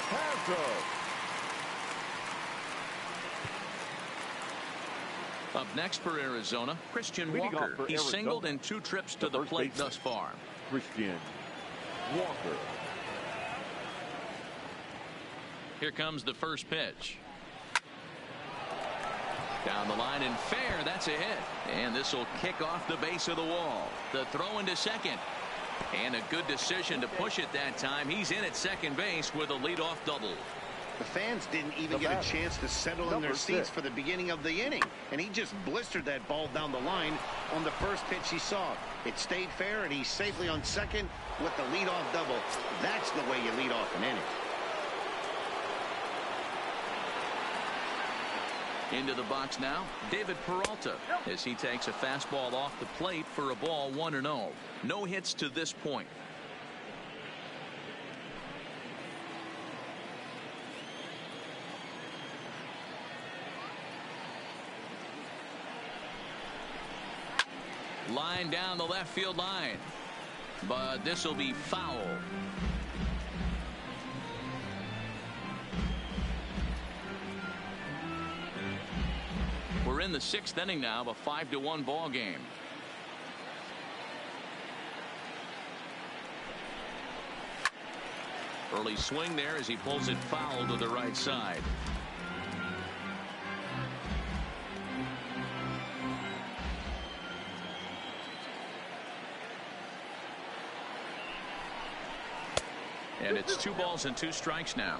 Pazos. Up next for Arizona, Christian Walker. He's singled in 2 trips to the plate thus far. Christian Walker. Here comes the first pitch. Down the line and fair. That's a hit. And this will kick off the base of the wall. The throw into second. And a good decision to push it that time. He's in at second base with a leadoff double. The fans didn't even get a chance to settle in their seats for the beginning of the inning. And he just blistered that ball down the line on the first pitch he saw. It stayed fair, and he's safely on second with the leadoff double. That's the way you lead off an inning. Into the box now, David Peralta, as he takes a fastball off the plate for a ball 1-0. No hits to this point. Line down the left field line. But this will be foul. We're in the 6th inning now of a 5-1 ball game. Early swing there as he pulls it foul to the right side. And it's 2 balls and 2 strikes now.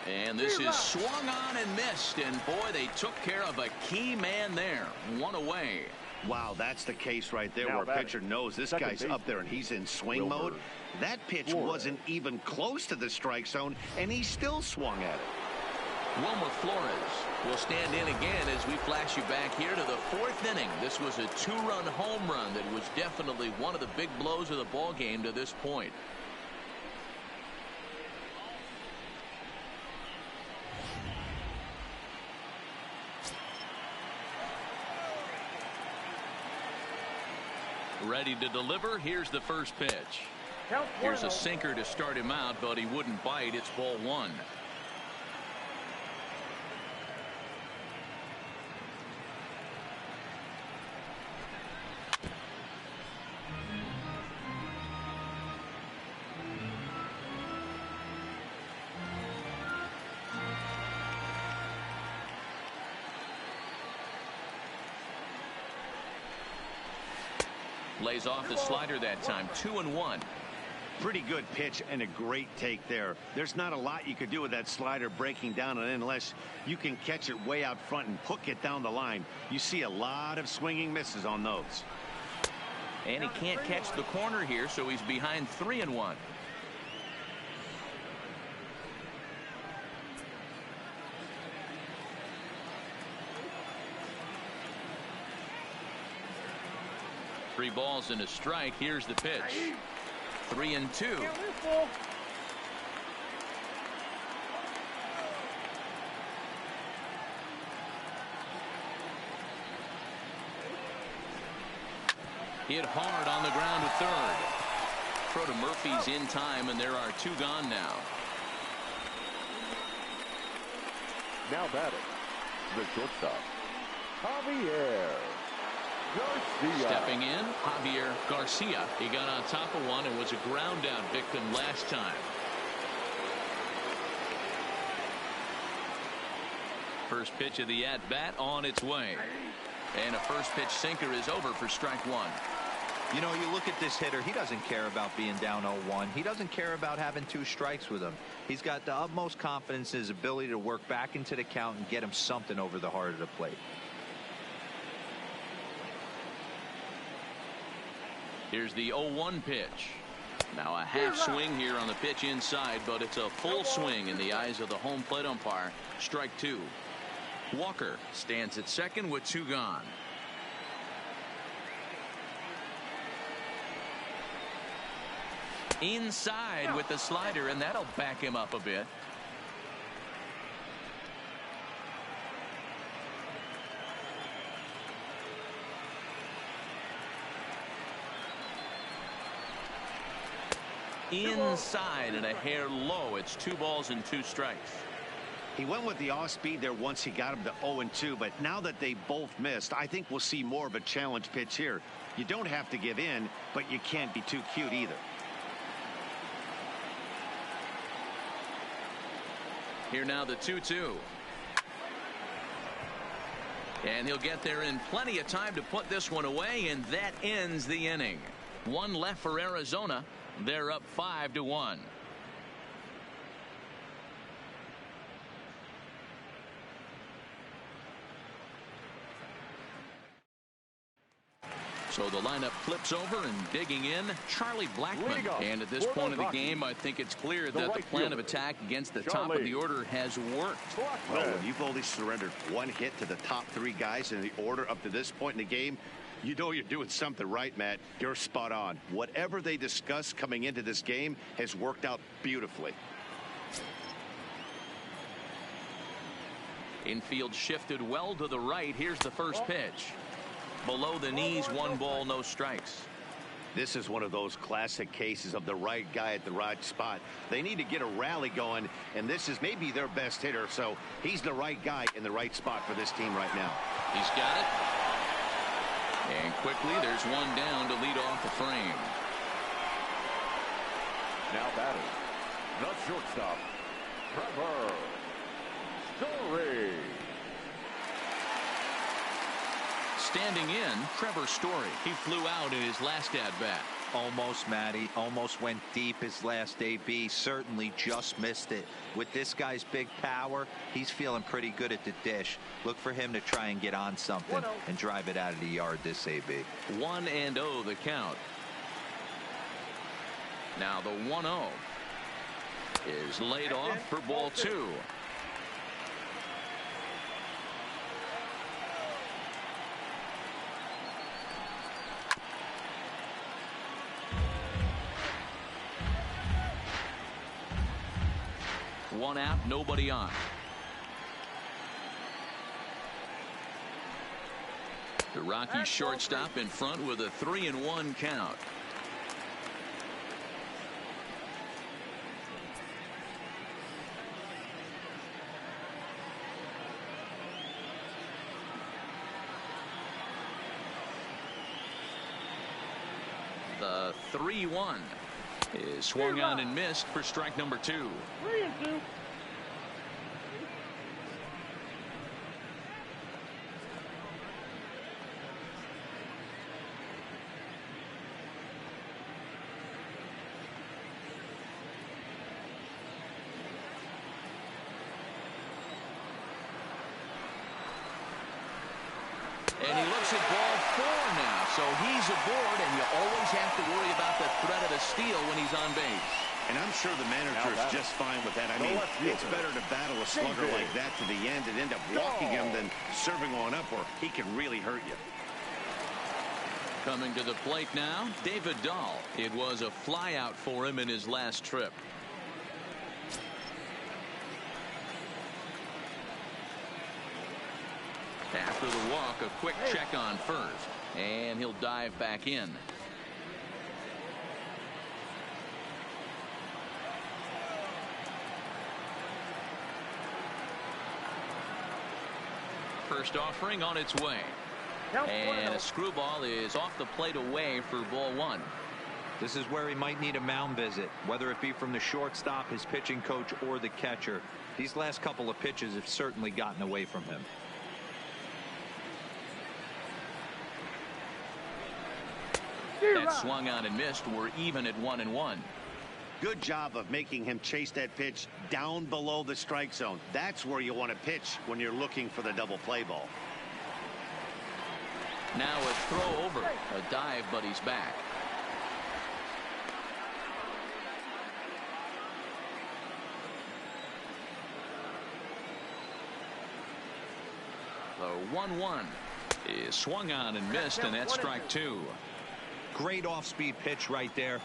And this is swung on and missed. And boy, they took care of a key man there. 1 away. Wow, that's the case right there, Now where a pitcher knows this guy's up there and he's in swing mode. That pitch wasn't even close to the strike zone, and he still swung at it. Wilmer Flores will stand in again as we flash you back here to the 4th inning. This was a 2-run home run that was definitely one of the big blows of the ball game to this point. Ready to deliver. Here's the first pitch. Here's a sinker to start him out, but he wouldn't bite. It's ball 1. Lays off the slider that time. 2-1. Pretty good pitch and a great take there. There's not a lot you could do with that slider breaking down and in unless you can catch it way out front and hook it down the line. You see a lot of swinging misses on those. And he can't catch the corner here, so he's behind 3-1. Three balls and a strike. Here's the pitch. 3-2. Hit hard on the ground to third. Throw to Murphy's in time, and there are 2 gone now. Now batting, the shortstop, Javier Garcia. Stepping in, Javier Garcia. He got on top of one and was a ground out victim last time. First pitch of the at-bat on its way. And a first pitch sinker is over for strike 1. You know, you look at this hitter, he doesn't care about being down 0-1. He doesn't care about having 2 strikes with him. He's got the utmost confidence in his ability to work back into the count and get him something over the heart of the plate. Here's the 0-1 pitch. Now a half swing here on the pitch inside, but it's a full swing in the eyes of the home plate umpire. Strike 2. Walker stands at second with 2 gone. Inside with the slider, and that'll back him up a bit. Inside and a hair low. It's 2 balls and 2 strikes. He went with the off speed there once he got him to 0-2, but now that they both missed, I think we'll see more of a challenge pitch here. You don't have to give in, but you can't be too cute either. Here now the 2-2. And he'll get there in plenty of time to put this one away, and that ends the inning. 1 left for Arizona. They're up 5-1. So the lineup flips over and digging in, Charlie Blackmon. And at this point of the game, I think it's clear that the plan of attack against the top of the order has worked. Well, when you've only surrendered 1 hit to the top 3 guys in the order up to this point in the game, you know you're doing something right, Matt. You're spot on. Whatever they discussed coming into this game has worked out beautifully. Infield shifted well to the right. Here's the first pitch. Below the knees, 1 ball, no strikes. This is one of those classic cases of the right guy at the right spot. They need to get a rally going, and this is maybe their best hitter, so he's the right guy in the right spot for this team right now. He's got it. And quickly, there's one down to lead off the frame. Now batting, the shortstop, Trevor Story. Standing in, Trevor Story. He flew out in his last at-bat. Almost, Matty. Almost went deep his last AB. Certainly just missed it. With this guy's big power, he's feeling pretty good at the dish. Look for him to try and get on something and drive it out of the yard this AB. 1-0 the count. Now the 1-0 is laid off for ball 2. One out, nobody on. The Rockies shortstop in front with a 3-1 count. The 3-1 is swung on and missed for strike number 2. 3-2. And he looks at ball 4 now, so he's aboard, and you always have to worry about the threat of a steal when he's on base. And I'm sure the manager is just fine with that. I mean, it's better to battle a slugger like that to the end and end up walking him than serving on up, or he can really hurt you. Coming to the plate now, David Dahl. It was a flyout for him in his last trip. After the walk, a quick check on first, and he'll dive back in. First offering on its way. And a screwball is off the plate away for ball 1. This is where he might need a mound visit, whether it be from the shortstop, his pitching coach, or the catcher. These last couple of pitches have certainly gotten away from him. That swung on and missed. We're even at 1-1. Good job of making him chase that pitch down below the strike zone. That's where you want to pitch when you're looking for the double play ball. Now a throw over. A dive, but he's back. The 1-1 is swung on and missed, and that's strike 2. Great off-speed pitch right there.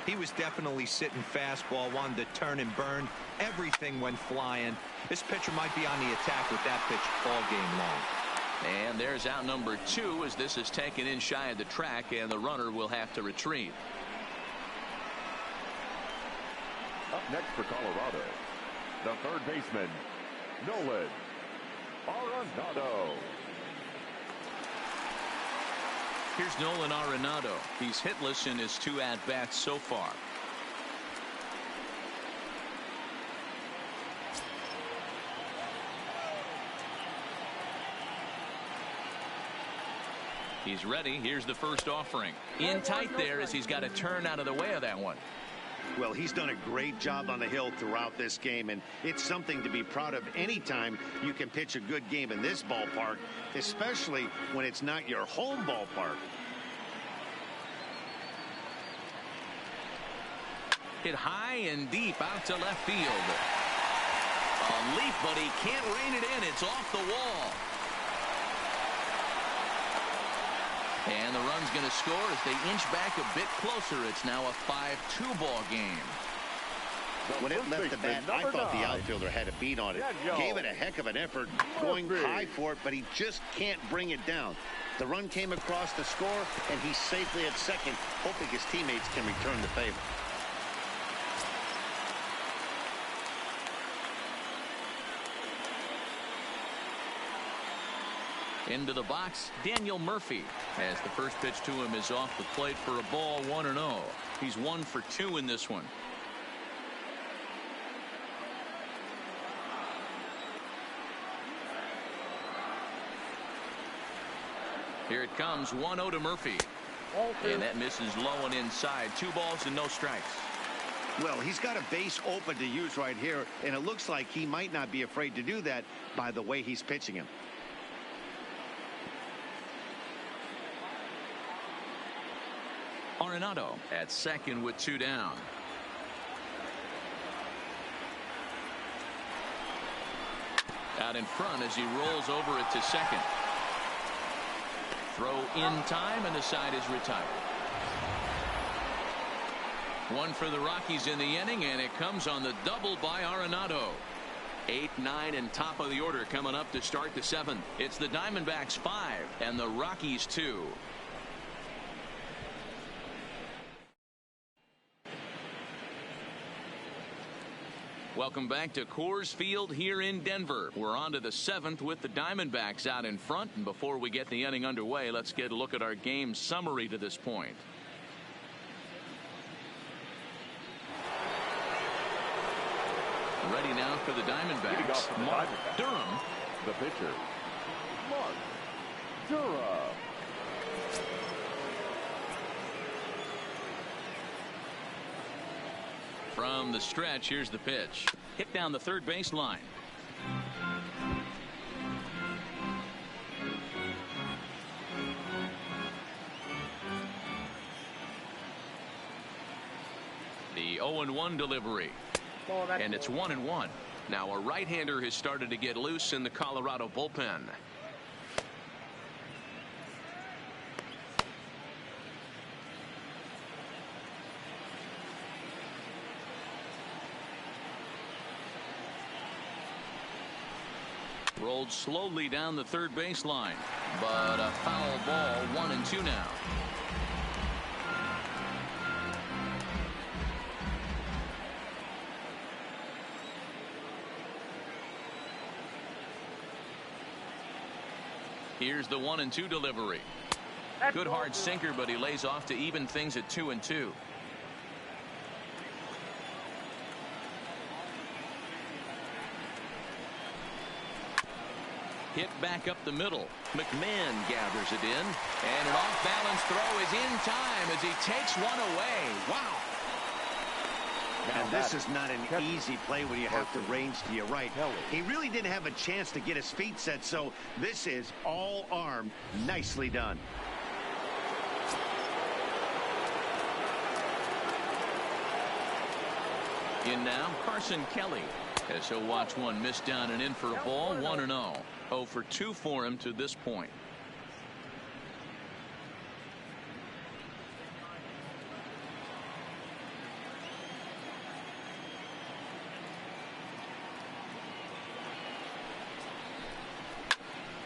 He was definitely sitting fastball, wanted to turn and burn. Everything went flying. This pitcher might be on the attack with that pitch all game long. And there's out number 2 as this is taken in shy of the track, and the runner will have to retreat. Up next for Colorado, the third baseman, Nolan Arenado. Here's Nolan Arenado. He's hitless in his 2 at-bats so far. He's ready. Here's the first offering. In tight there as he's got to turn out of the way of that one. Well, he's done a great job on the hill throughout this game, and it's something to be proud of anytime you can pitch a good game in this ballpark, especially when it's not your home ballpark. Hit high and deep out to left field. A leap, but he can't rein it in. It's off the wall. And the run's going to score as they inch back a bit closer. It's now a 5-2 ball game. When it left the bat, I thought the outfielder had a beat on it. Gave it a heck of an effort, going high for it, but he just can't bring it down. The run came across to score, and he's safely at second, hoping his teammates can return the favor. Into the box, Daniel Murphy, as the first pitch to him is off the plate for a ball, 1-0. He's 1 for 2 in this one. Here it comes, 1-0 to Murphy. And that misses low and inside. 2 balls and no strikes. Well, he's got a base open to use right here, and it looks like he might not be afraid to do that by the way he's pitching him. Arenado at second with 2 down. Out in front as he rolls over it to second. Throw in time, and the side is retired. 1 for the Rockies in the inning, and it comes on the double by Arenado. 8, 9, and top of the order coming up to start the 7th. It's the Diamondbacks 5 and the Rockies 2. Welcome back to Coors Field here in Denver. We're on to the 7th with the Diamondbacks out in front. And before we get the inning underway, let's get a look at our game summary to this point. Ready now for the Diamondbacks. Mark Durham. The pitcher, Mark Durham. From the stretch, here's the pitch. Hit down the third baseline. The 0-1 delivery. And it's 1-1. Now a right-hander has started to get loose in the Colorado bullpen. Rolled slowly down the third baseline, but a foul ball. 1-2 now. Here's the 1-2 delivery. Good hard sinker, but he lays off to even things at 2-2. Hit back up the middle. McMahon gathers it in, and an off-balance throw is in time as he takes one away. Wow. And this is not an easy play when you have to range to your right. He really didn't have a chance to get his feet set, so this is all arm. Nicely done. In now, Carson Kelly, as he'll watch one miss down and in for a ball. 1-0. 0 for 2 for him to this point.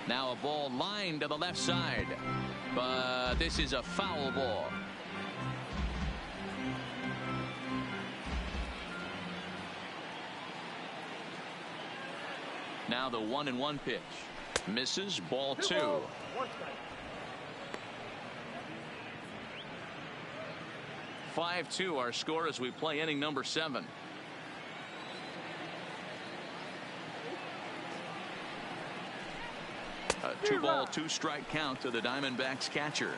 Now a ball lined to the left side, but this is a foul ball. Now the 1-1 pitch. Misses. Ball 2. 5-2 our score as we play inning number 7. A 2-ball, 2-strike count to the Diamondbacks catcher.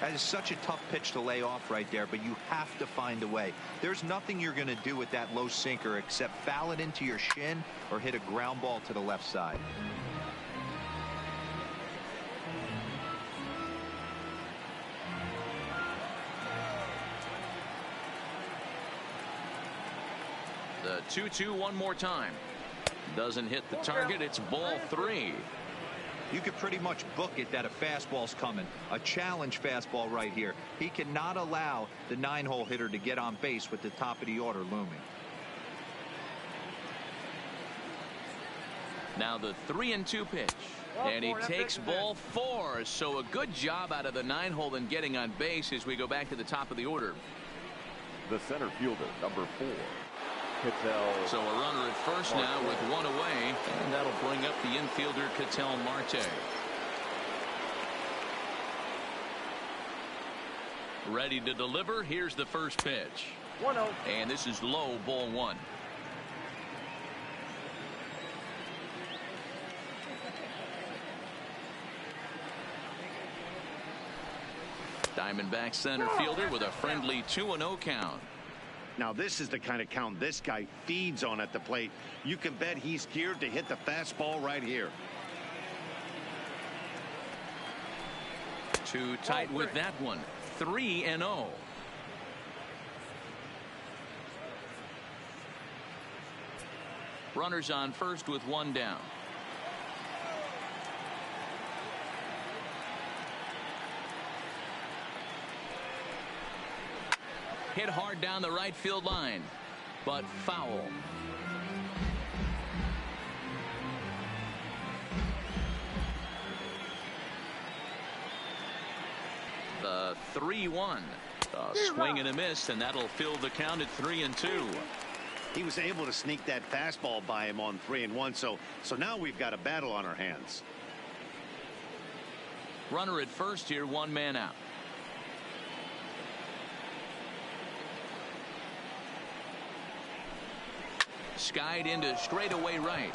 That is such a tough pitch to lay off right there, but you have to find a way. There's nothing you're going to do with that low sinker except foul it into your shin or hit a ground ball to the left side. The 2-2 one more time. Doesn't hit the target. It's ball 3. You could pretty much book it that a fastball's coming. A challenge fastball right here. He cannot allow the 9-hole hitter to get on base with the top of the order looming. Now the 3-2 pitch. And he takes ball 4. So a good job out of the 9-hole in getting on base as we go back to the top of the order. The center fielder, number 4. So a runner at first now with 1 away. And that'll bring up the infielder Ketel Marte. Ready to deliver. Here's the first pitch. 1-0. And this is low, ball 1. Diamondbacks center fielder with a friendly 2-0 count. Now this is the kind of count this guy feeds on at the plate. You can bet he's geared to hit the fastball right here. Too tight with that one. 3-0. Runners on first with 1 down. Hit hard down the right field line, but foul. The 3-1. A swing and a miss, and that'll fill the count at 3-2. He was able to sneak that fastball by him on 3-1. So now we've got a battle on our hands. Runner at first here, 1 man out. Skied into straightaway right.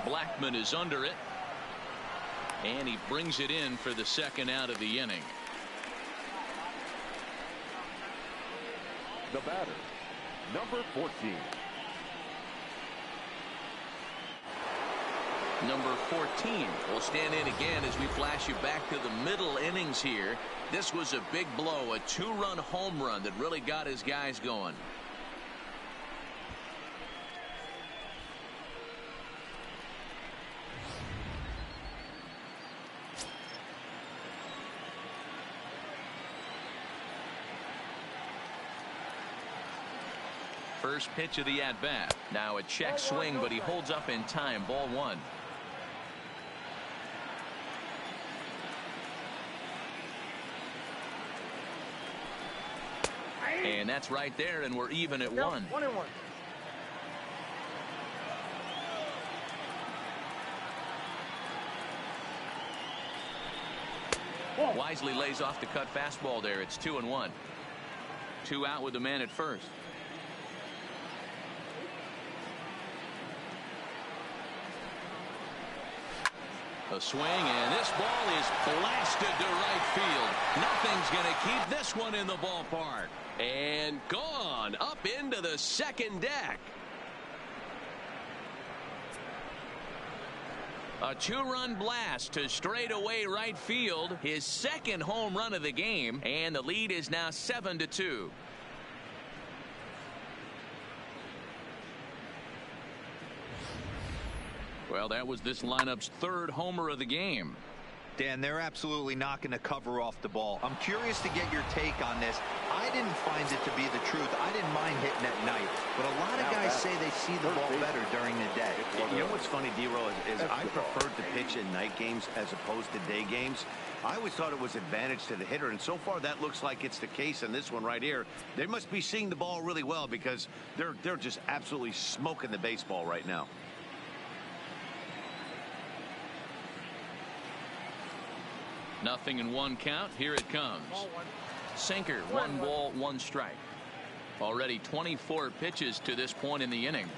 Blackman is under it. And he brings it in for the 2nd out of the inning. The batter, number 14. Number 14 will stand in again as we flash you back to the middle innings here. This was a big blow, a 2-run home run that really got his guys going. First pitch of the at-bat. Now a check swing, but he holds up in time. Ball 1. And that's right there, and we're even at 1. 1-1. Wisely lays off the cut fastball there. It's 2-1. 2 out with the man at first. A swing, and this ball is blasted to right field. Nothing's going to keep this one in the ballpark. And gone up into the 2nd deck. A 2-run blast to straightaway right field. His 2nd home run of the game, and the lead is now 7-2. Well, that was this lineup's 3rd homer of the game. Dan, they're absolutely not going to cover off the ball. I'm curious to get your take on this. I didn't find it to be the truth. I didn't mind hitting at night, but a lot of guys say they see the ball better during the day. You know what's funny, D-Row, is I preferred to pitch in night games as opposed to day games. I always thought it was advantage to the hitter, and so far that looks like it's the case in this one right here. They must be seeing the ball really well because they're just absolutely smoking the baseball right now. Nothing in 1 count. Here it comes. Sinker, 1 ball, 1 strike. Already 24 pitches to this point in the inning.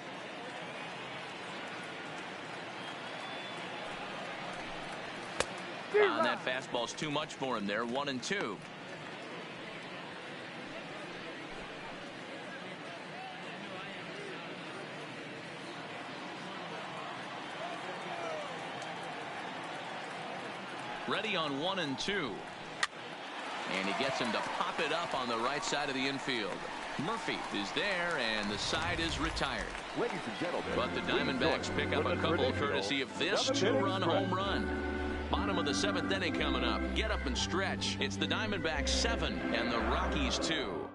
And that fastball's too much for him there. 1-2. Ready on 1-2. And he gets him to pop it up on the right side of the infield. Murphy is there, and the side is retired. Ladies and gentlemen, but the Diamondbacks pick up a couple courtesy of this 2-run home run. Bottom of the 7th inning coming up. Get up and stretch. It's the Diamondbacks 7 and the Rockies 2.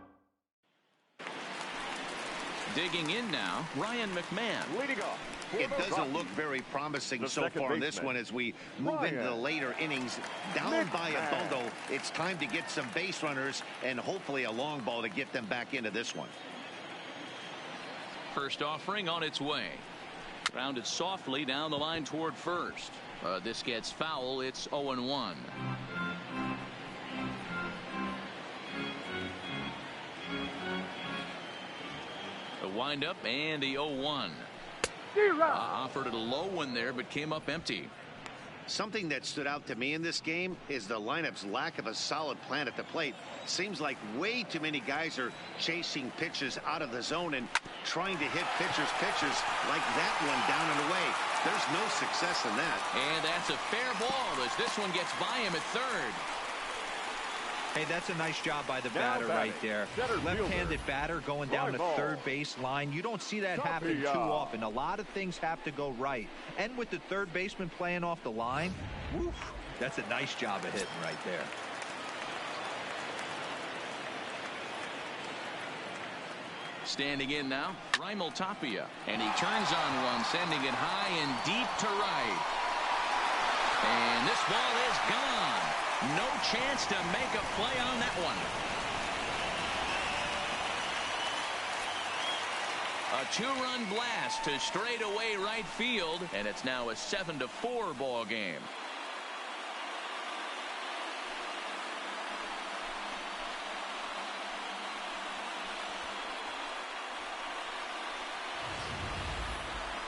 Digging in now, Ryan McMahon. Leading off. It doesn't look very promising so far in this one as we move into the later innings. Down by a bundle, it's time to get some base runners and hopefully a long ball to get them back into this one. First offering on its way. Grounded softly down the line toward first. This gets foul. It's 0-1. A windup and the 0-1. Offered it a low one there, but came up empty. Something that stood out to me in this game is the lineup's lack of a solid plan at the plate. Seems like way too many guys are chasing pitches out of the zone and trying to hit pitchers like that one down and away. There's no success in that. And that's a fair ball as this one gets by him at third. Hey, that's a nice job by the batter right there. Left-handed batter going down the third base line. You don't see that happen too often. A lot of things have to go right. And with the third baseman playing off the line, woof, that's a nice job of hitting right there. Standing in now, Raimel Tapia. And he turns on one, sending it high and deep to right. And this ball is gone. No chance to make a play on that one. A two-run blast to straightaway right field, and it's now a 7-4 ball game.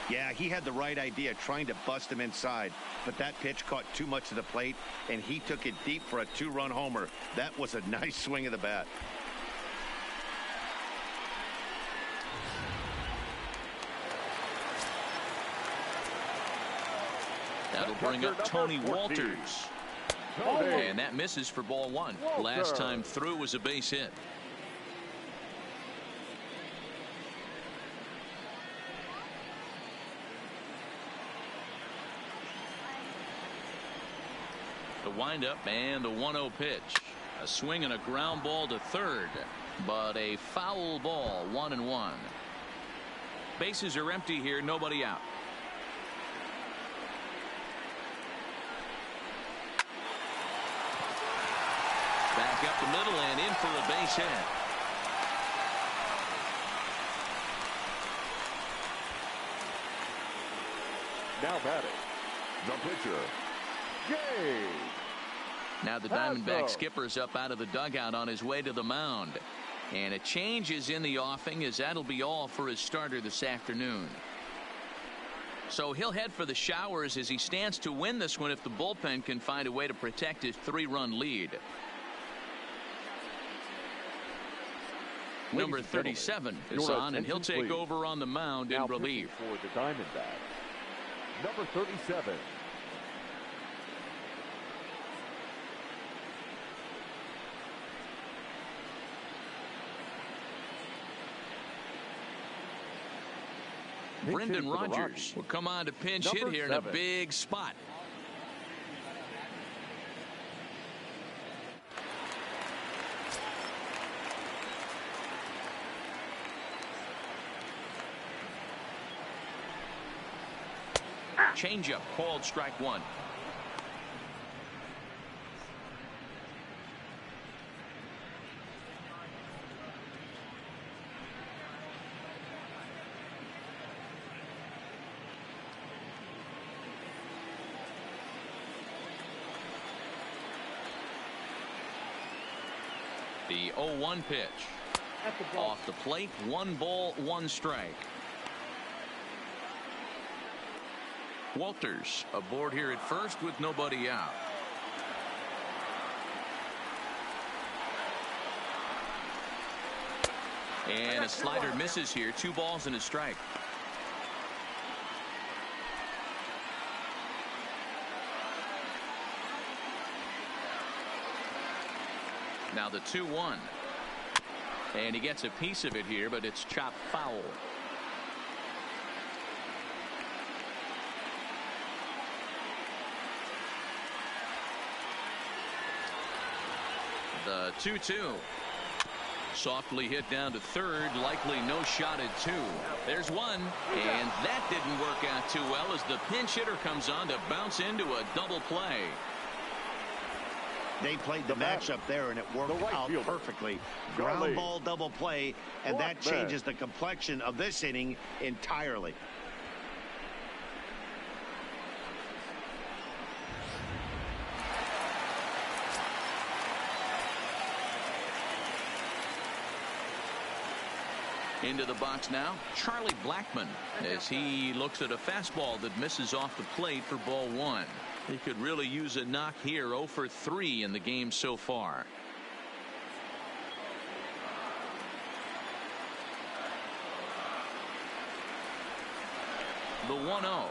Yeah, he had the right idea trying to bust him inside, but that pitch caught too much of the plate, and he took it deep for a two-run homer. That was a nice swing of the bat. That'll bring up Tony Walters. And that misses for ball one. Last time through was a base hit. The windup and the 1-0 pitch. A swing and a ground ball to third, but a foul ball, 1-1. Bases are empty here, nobody out. Back up the middle and in for a base hit. Now batting, the pitcher, Gay. Now the Diamondback skipper's up out of the dugout on his way to the mound. And a change is in the offing, as that'll be all for his starter this afternoon. So he'll head for the showers as he stands to win this one if the bullpen can find a way to protect his 3-run lead. Number 37 is on, and he'll take over on the mound in relief. For the Diamondbacks, number 37. Brendan Rodgers will come on to pinch hit here in a big spot. Changeup called strike one. The 0-1 pitch. Off the plate, 1 ball, 1 strike. Walters aboard here at first with nobody out. And a slider misses here. 2 balls and a strike. Now the 2-1. And he gets a piece of it here, but it's chopped foul. The 2-2. Softly hit down to third. Likely no shot at two. There's one. And that didn't work out too well as the pinch hitter comes on to bounce into a double play. They played the matchup there, and it worked out perfectly. Ground ball double play, and that changes the complexion of this inning entirely. Into the box now, Charlie Blackmon, as he looks at a fastball that misses off the plate for ball one. He could really use a knock here. 0 for 3 in the game so far. The 1-0.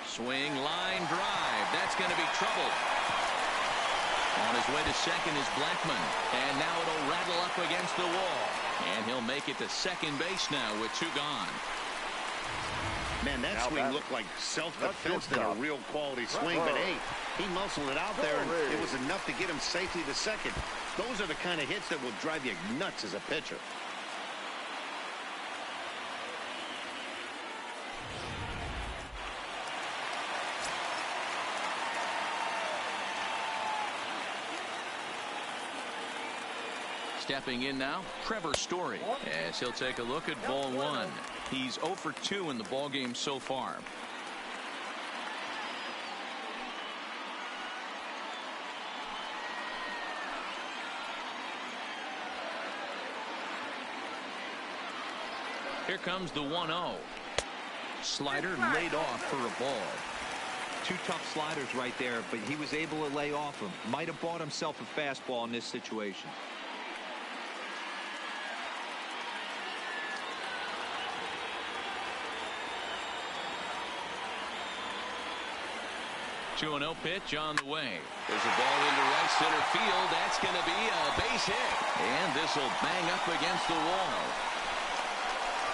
Swing, line drive. That's going to be trouble. On his way to second is Blackmon. And now it'll rattle up against the wall. And he'll make it to second base now with 2 gone. Man, that swing looked like self-defense than a real quality swing. But, hey, he muscled it out there, and it was enough to get him safely to second. Those are the kind of hits that will drive you nuts as a pitcher. Stepping in now, Trevor Story, as he'll take a look at ball one. He's 0 for 2 in the ballgame so far. Here comes the 1-0. Slider laid off for a ball. 2 tough sliders right there, but he was able to lay off him. Might have bought himself a fastball in this situation. 2-0 pitch on the way. There's a ball into right center field. That's going to be a base hit. And this will bang up against the wall.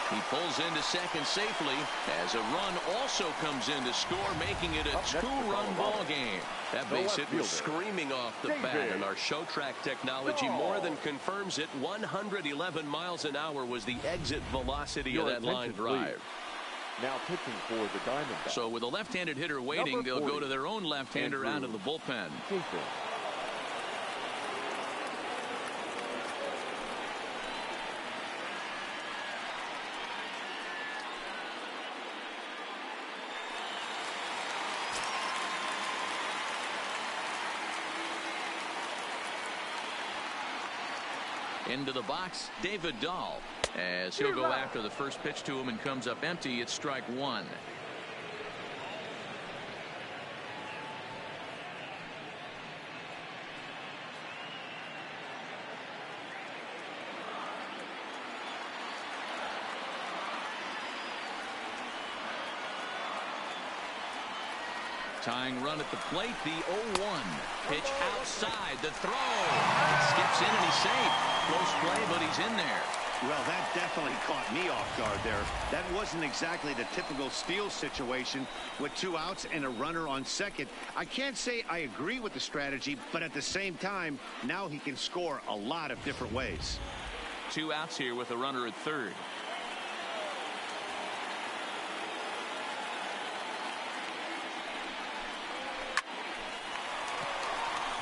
He pulls into second safely as a run also comes in to score, making it a 2-run ball game. That base hit was screaming off the bat, and our show track technology more than confirms it. 111 miles an hour was the exit velocity of that line drive. Now pitching for the Diamondbacks. So with a left-handed hitter waiting, they'll go to their own left-hander out of the bullpen. Into the box, David Dahl, as he'll go after the first pitch to him and comes up empty. It's strike one. Tying run at the plate, the 0-1. Pitch outside, the throw. Skips in and he's safe. Close play, but he's in there. Well, that definitely caught me off guard there. That wasn't exactly the typical steal situation with 2 outs and a runner on second. I can't say I agree with the strategy, but at the same time, now he can score a lot of different ways. 2 outs here with a runner at third.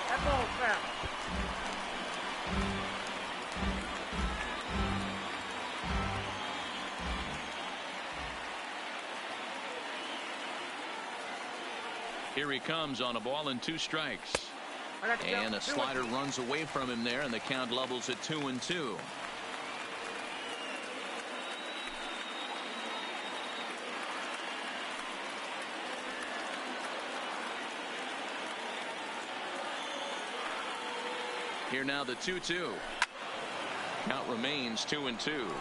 That ball's foul. Here he comes on a ball and 2 strikes. And a slider runs away from him there, and the count levels at 2-2. Here now the 2-2. Count remains 2-2.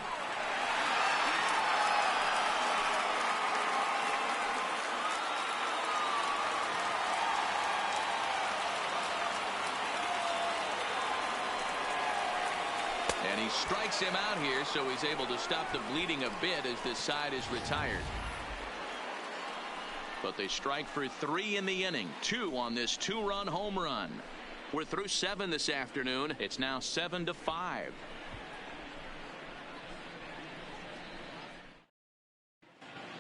And he strikes him out here, so he's able to stop the bleeding a bit as this side is retired. But they strike for 3 in the inning. 2 on this 2-run home run. We're through 7 this afternoon. It's now 7-5.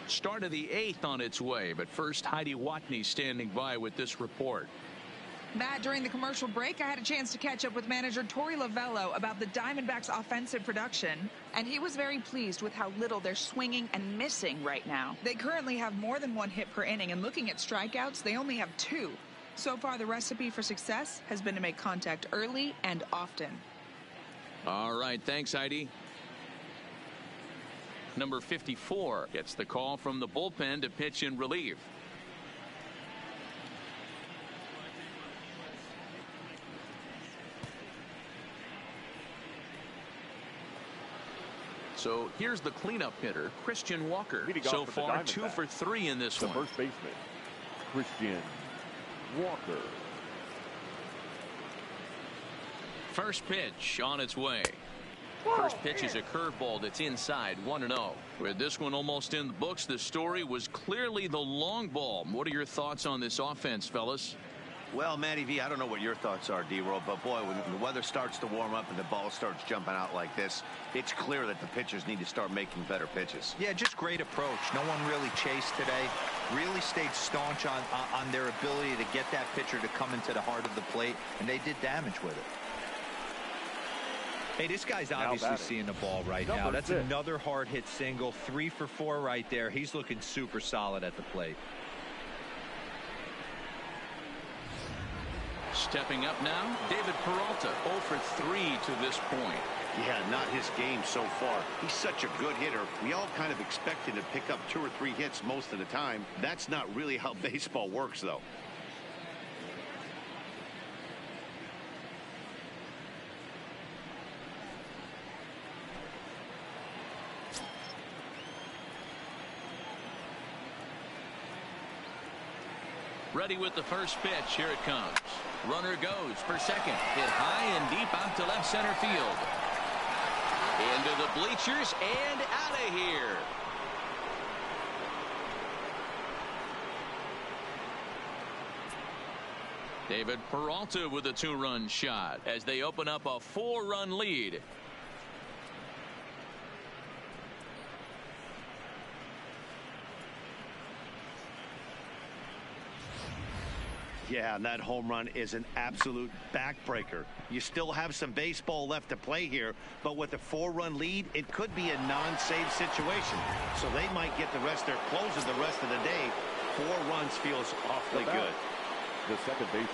Start of the 8th on its way, but first Heidi Watney standing by with this report. Matt, during the commercial break, I had a chance to catch up with manager Torey Lavello about the Diamondbacks' offensive production, and he was very pleased with how little they're swinging and missing right now. They currently have more than 1 hit per inning, and looking at strikeouts, they only have 2. So far, the recipe for success has been to make contact early and often. All right, thanks, Heidi. Number 54 gets the call from the bullpen to pitch in relief. So here's the cleanup hitter, Christian Walker. So far, 2 for 3 in this one. First baseman, Christian Walker. First pitch on its way. First pitch is a curveball that's inside, 1-0. With this one almost in the books, the story was clearly the long ball. What are your thoughts on this offense, fellas? Well, Matty V, I don't know what your thoughts are, D-Roll, but boy, when the weather starts to warm up and the ball starts jumping out like this, it's clear that the pitchers need to start making better pitches. Yeah, just great approach. No one really chased today. Really stayed staunch on their ability to get that pitcher to come into the heart of the plate, and they did damage with it. Hey, this guy's obviously seeing the ball right now. That's another hard hit single. 3 for 4 right there. He's looking super solid at the plate. Stepping up now, David Peralta, 0 for 3 to this point. Yeah, not his game so far. He's such a good hitter. We all kind of expect him to pick up 2 or 3 hits most of the time. That's not really how baseball works, though. Ready with the first pitch. Here it comes. Runner goes for second. Hit high and deep out to left center field. Into the bleachers and out of here. David Peralta with a 2-run shot as they open up a 4-run lead. Yeah, and that home run is an absolute backbreaker. You still have some baseball left to play here, but with a 4-run lead, it could be a non-save situation. So they might get the rest of their closer the rest of the day. 4 runs feels awfully good. The second baseman,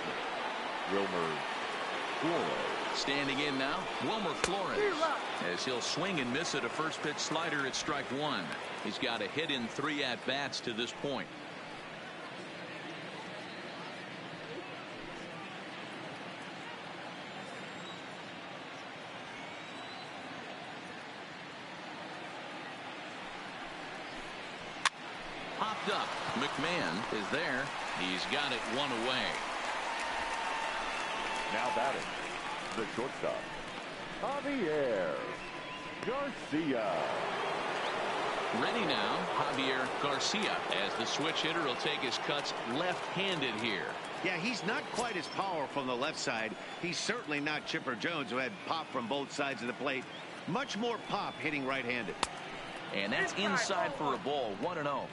Wilmer Flores. Standing in now, Wilmer Flores. As he'll swing and miss at a first pitch slider at strike 1. He's got a hit in 3 at-bats to this point. Popped up. McMahon is there. He's got it 1 away. Now batting, the shortstop, Javier Garcia. Ready now, Javier Garcia, as the switch hitter will take his cuts left-handed here. Yeah, he's not quite as powerful on the left side. He's certainly not Chipper Jones, who had pop from both sides of the plate. Much more pop hitting right-handed. And that's inside for a ball, 1-0.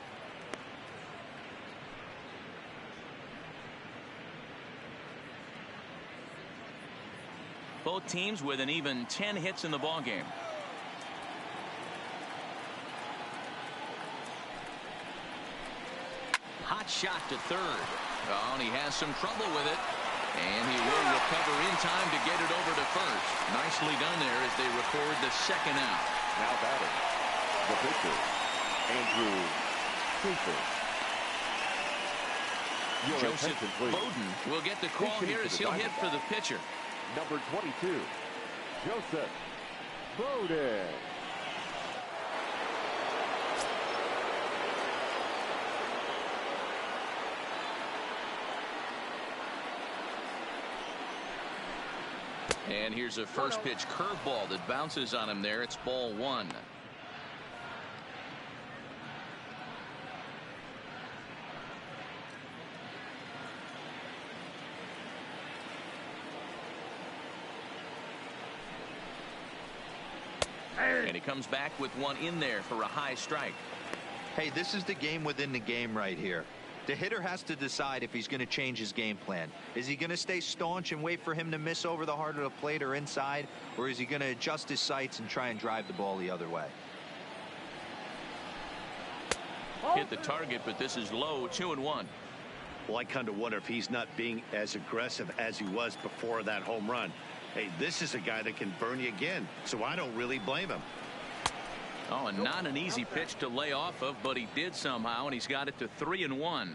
Both teams with an even 10 hits in the ballgame. Hot shot to third. Oh, and he has some trouble with it. And he will recover in time to get it over to first. Nicely done there as they record the second out. Now batting, the pitcher, Andrew Cooper. Joseph Bowden will get the call here as he'll hit for the pitcher. Number 22, Joseph Bowden. And here's a first pitch curveball that bounces on him there. It's ball 1. And he comes back with one in there for a high strike. Hey, this is the game within the game right here. The hitter has to decide if he's going to change his game plan. Is he going to stay staunch and wait for him to miss over the heart of the plate or inside, or is he going to adjust his sights and try and drive the ball the other way? Hit the target, but this is low, 2-1. Well, I kind of wonder if he's not being as aggressive as he was before that home run. Hey, this is a guy that can burn you again, so I don't really blame him. Oh, and not an easy pitch to lay off of, but he did somehow, and he's got it to 3-1.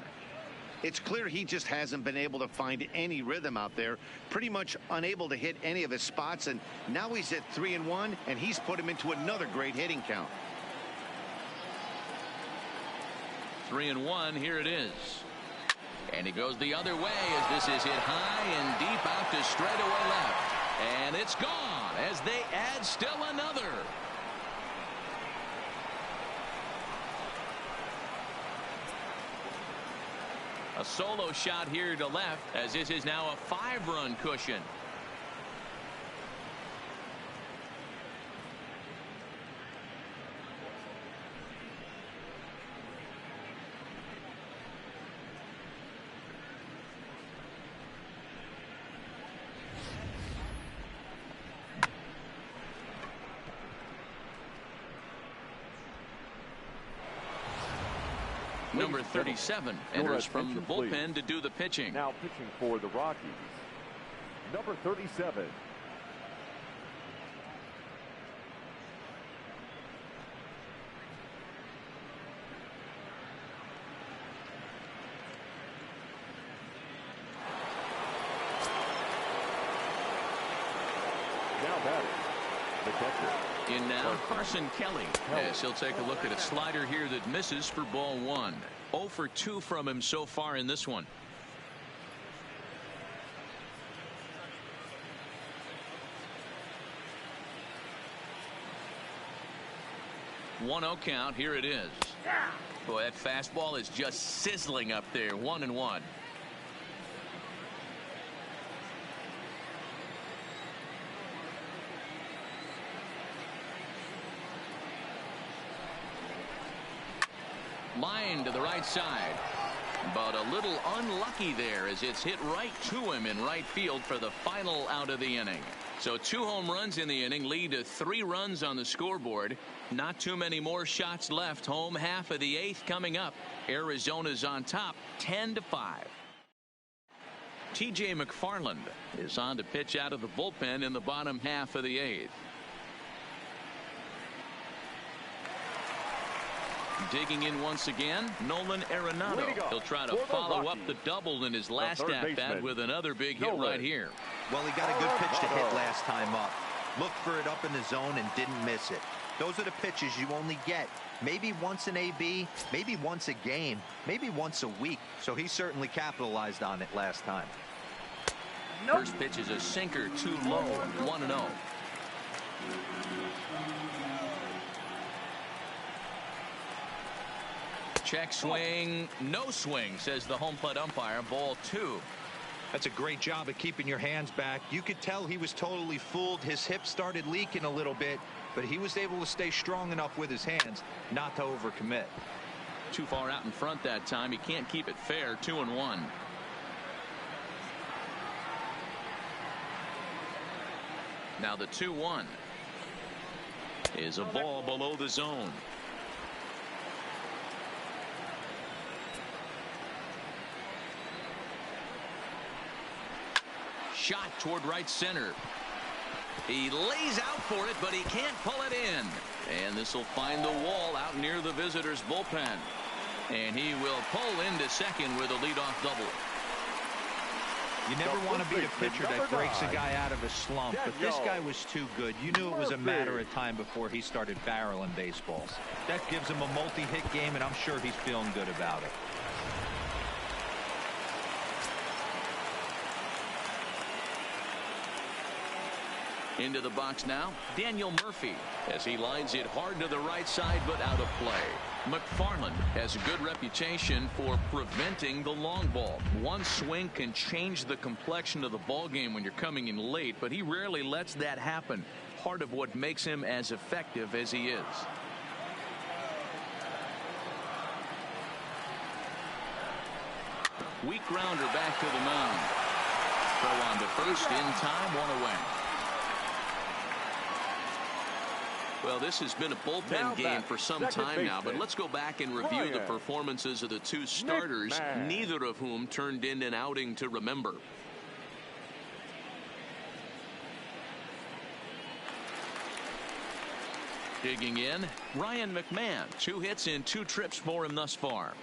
It's clear he just hasn't been able to find any rhythm out there, pretty much unable to hit any of his spots, and now he's at 3-1, and he's put him into another great hitting count. 3-1, here it is. And he goes the other way as this is hit high and deep out to straightaway left. And it's gone as they add still another. A solo shot here to left as this is now a 5-run cushion. Number 37 enters from the bullpen to do the pitching. Now pitching for the Rockies, number 37. Now batting, the catcher. In now, Carson Kelly, as he'll take a look at a slider here that misses for ball 1. 0 for 2 from him so far in this one. One 0 count. Here it is. Boy, that fastball is just sizzling up there. 1-1. Line to the right side, but a little unlucky there as it's hit right to him in right field for the final out of the inning. So 2 home runs in the inning lead to 3 runs on the scoreboard. Not too many more shots left. Home half of the 8th coming up. Arizona's on top 10-5. TJ McFarland is on to pitch out of the bullpen in the bottom half of the 8th. Digging in once again, Nolan Arenado. He'll try to follow up the double in his last at-bat with another big hit right here. Well, he got a good pitch to hit last time up. Looked for it up in the zone and didn't miss it. Those are the pitches you only get maybe once an AB, maybe once a game, maybe once a week. So he certainly capitalized on it last time. First pitch is a sinker too low, 1-0. Check swing, no swing, says the home plate umpire. Ball 2. That's a great job of keeping your hands back. You could tell he was totally fooled. His hip started leaking a little bit, but he was able to stay strong enough with his hands not to overcommit. Too far out in front that time. He can't keep it fair. 2-1. Now the 2-1 is a ball below the zone. Shot toward right center. He lays out for it, but he can't pull it in. And this will find the wall out near the visitors' bullpen. And he will pull into second with a leadoff double. You never want to be a pitcher that breaks a guy out of a slump, but this guy was too good. You knew it was a matter of time before he started barreling baseballs. That gives him a multi-hit game, and I'm sure he's feeling good about it. Into the box now, Daniel Murphy, as he lines it hard to the right side, but out of play. McFarland has a good reputation for preventing the long ball. One swing can change the complexion of the ball game when you're coming in late, but he rarely lets that happen. Part of what makes him as effective as he is. Weak grounder back to the mound. Throw on to first in time, 1 away. Well, this has been a bullpen game for some time now, but let's go back and review the performances of the two starters, neither of whom turned in an outing to remember. Digging in, Ryan McMahon. 2 hits in 2 trips for him thus far.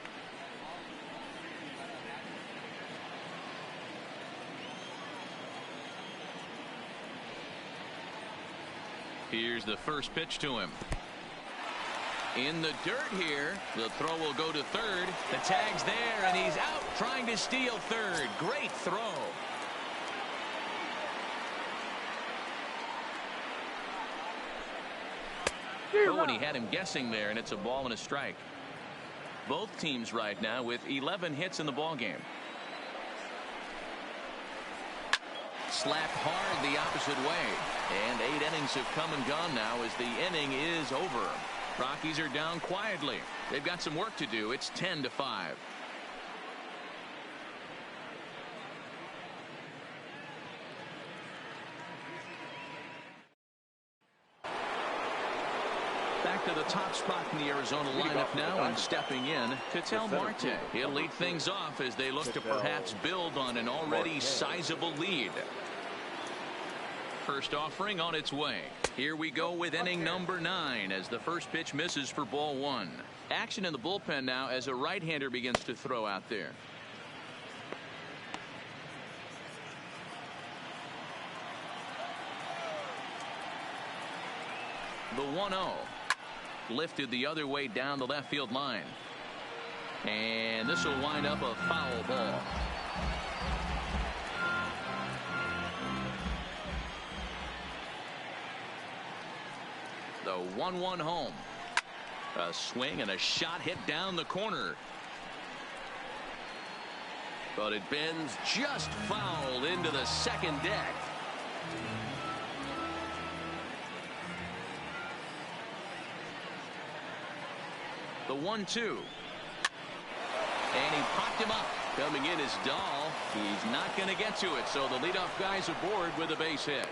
Here's the first pitch to him. In the dirt here. The throw will go to third. The tag's there, and he's out trying to steal third. Great throw. Oh, and he had him guessing there, and it's a ball and a strike. Both teams right now with 11 hits in the ballgame. Slapped hard the opposite way. And 8 innings have come and gone now as the inning is over. Rockies are down quietly. They've got some work to do. It's 10-5. Back to the top spot in the Arizona lineup now, and stepping in, Ketel Marte. He'll lead things off as they look to perhaps build on an already sizable lead. First offering on its way. Here we go with inning number 9 as the first pitch misses for ball 1. Action in the bullpen now as a right-hander begins to throw out there. The 1-0. Lifted the other way down the left field line. And this will wind up a foul ball. The 1-1 home. A swing and a shot hit down the corner. But it bends just foul into the second deck. The 1-2. And he popped him up. Coming in is Dahl. He's not going to get to it, so the leadoff guy's aboard with a base hit.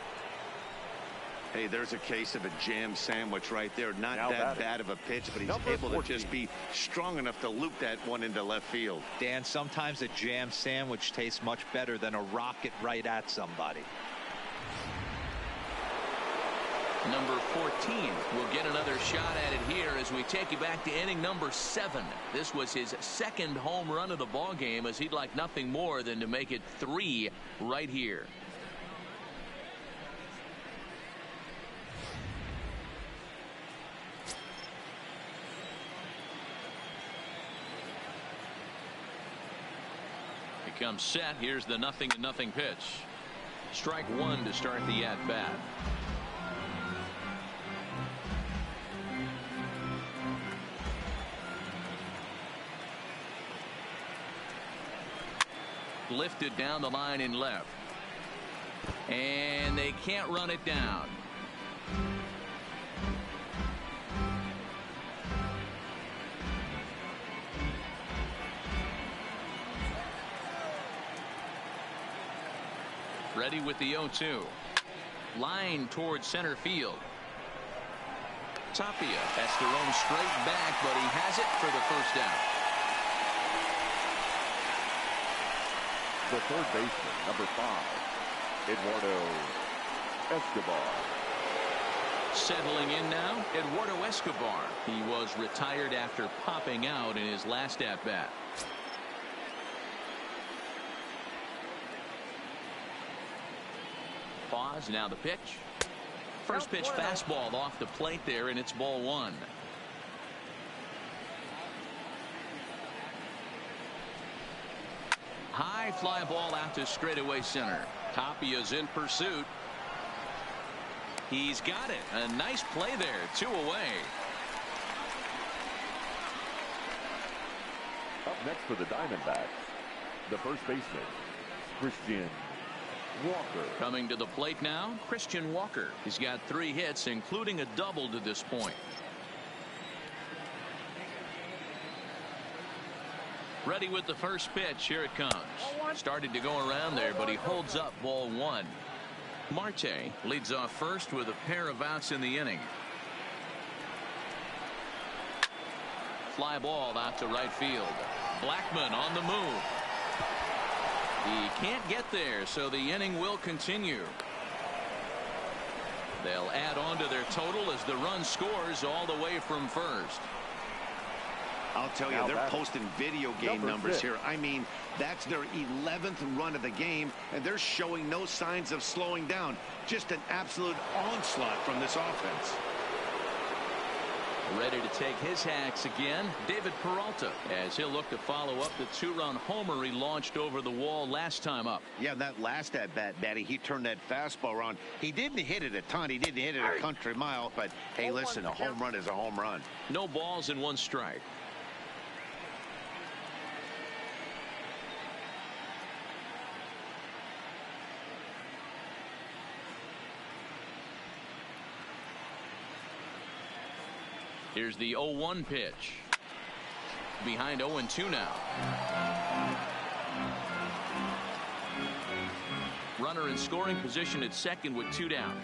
Hey, there's a case of a jam sandwich right there. Not that bad of a pitch, but he's able to just be strong enough to loop that one into left field. Dan, sometimes a jam sandwich tastes much better than a rocket right at somebody. Number 14 will get another shot at it here as we take you back to inning number 7. This was his second home run of the ball game, as he'd like nothing more than to make it 3 right here. He comes set. Here's the 0-0 pitch. Strike 1 to start the at bat. Lifted down the line in left. And they can't run it down. Ready with the 0-2. Line towards center field. Tapia has to roam straight back, but he has it for the first out. The third baseman, number 5, Eduardo Escobar. Settling in now, Eduardo Escobar. He was retired after popping out in his last at-bat. Pause, now the pitch. First pitch fastball off the plate there, and it's ball 1. High fly ball out to straightaway center. Tapia's in pursuit. He's got it. A nice play there. 2 away. Up next for the Diamondbacks, the first baseman, Christian Walker. Coming to the plate now, Christian Walker. He's got 3 hits, including a double to this point. Ready with the first pitch. Here it comes. Started to go around there, but he holds up ball one. Marte leads off first with a pair of outs in the inning. Fly ball out to right field. Blackmon on the move. He can't get there, so the inning will continue. They'll add on to their total as the run scores all the way from first. I'll tell you, they're posting video game numbers here. I mean, that's their 11th run of the game, and they're showing no signs of slowing down. Just an absolute onslaught from this offense. Ready to take his hacks again, David Peralta, as he'll look to follow up the two-run homer he launched over the wall last time up. Yeah, that last at-bat, Batty, he turned that fastball around. He didn't hit it a ton. He didn't hit it a country mile, but hey, listen, a home run is a home run. No balls and one strike. Here's the 0-1 pitch. Behind 0-2 now. Runner in scoring position at second with two down.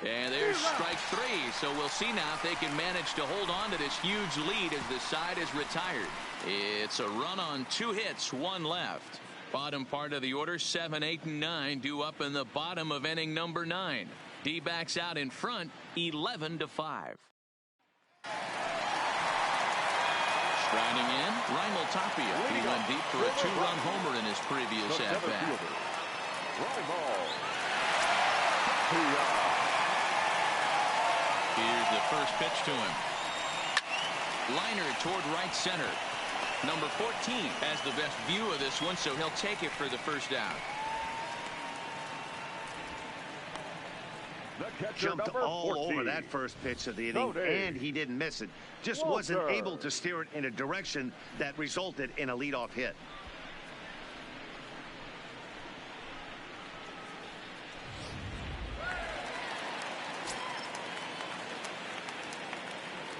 And there's strike three. So we'll see now if they can manage to hold on to this huge lead as the side is retired. It's a run on two hits, one left. Bottom part of the order, 7, 8, and 9 due up in the bottom of inning number 9. D-backs out in front, 11-5. Striding in, Raimel Tapia. He went deep for a two-run homer in his previous at-bat. Here's the first pitch to him. Liner toward right center. Number 14 has the best view of this one, so he'll take it for the first out. Jumped all over that first pitch of the inning, and he didn't miss it. Just wasn't able to steer it in a direction that resulted in a leadoff hit.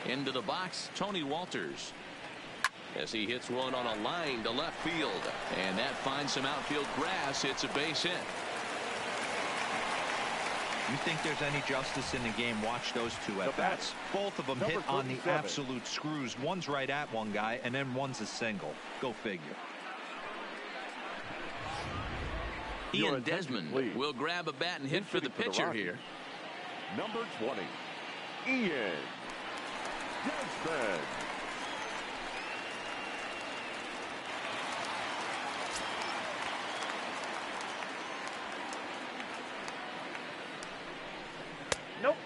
Into the box, Tony Walters, as he hits one on a line to left field, and that finds some outfield grass. It's a base hit. You think there's any justice in the game? Watch those two at bats. Both of them hit on the absolute screws. One's right at one guy, and then one's a single. Go figure. Ian Desmond will grab a bat and hit for the pitcher here. Number 20, Ian Desmond.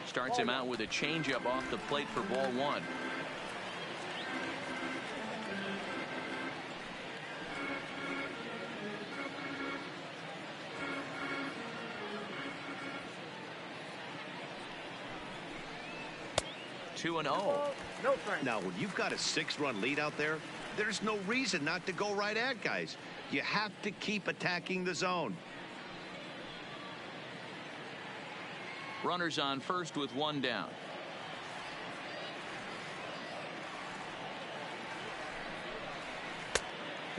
Starts him out with a changeup off the plate for ball one. Two and 0. Now, when you've got a 6-run lead out there, there's no reason not to go right at guys. You have to keep attacking the zone. Runners on first with one down.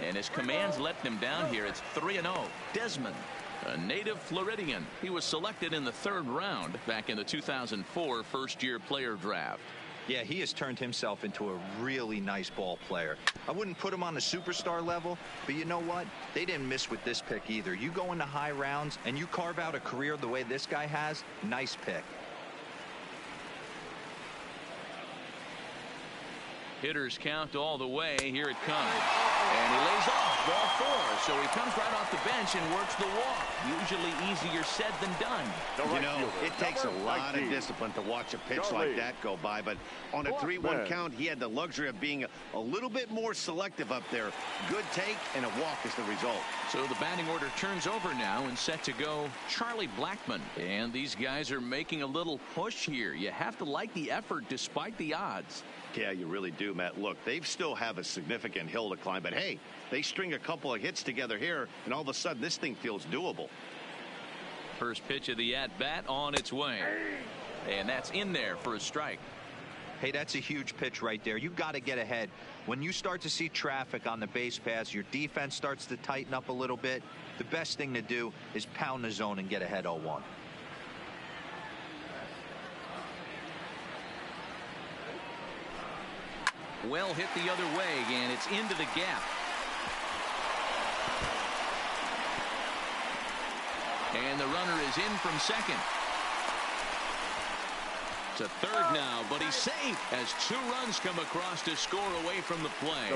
And his commands let them down here. It's 3-0. Desmond, a native Floridian. He was selected in the 3rd round back in the 2004 first-year player draft. Yeah, he has turned himself into a really nice ball player. I wouldn't put him on the superstar level, but you know what? They didn't miss with this pick either. You go into high rounds and you carve out a career the way this guy has, nice pick. Hitters count all the way. Here it comes. And he lays off ball 4. So he comes right off the bench and works the walk. Usually easier said than done. You know, it takes a lot of discipline to watch a pitch like that go by. But on a 3-1 count, he had the luxury of being a little bit more selective up there. Good take and a walk is the result. So the batting order turns over now and set to go Charlie Blackmon. And these guys are making a little push here. You have to like the effort despite the odds. Yeah, you really do, Matt. Look, they still have a significant hill to climb, but hey, they string a couple of hits together here, and all of a sudden this thing feels doable. First pitch of the at-bat on its way. And that's in there for a strike. Hey, that's a huge pitch right there. You got to get ahead. When you start to see traffic on the base paths, your defense starts to tighten up a little bit. The best thing to do is pound the zone and get ahead 0-1. Well hit the other way, and it's into the gap. And the runner is in from second. To third now, but he's safe as 2 runs come across to score away from the play.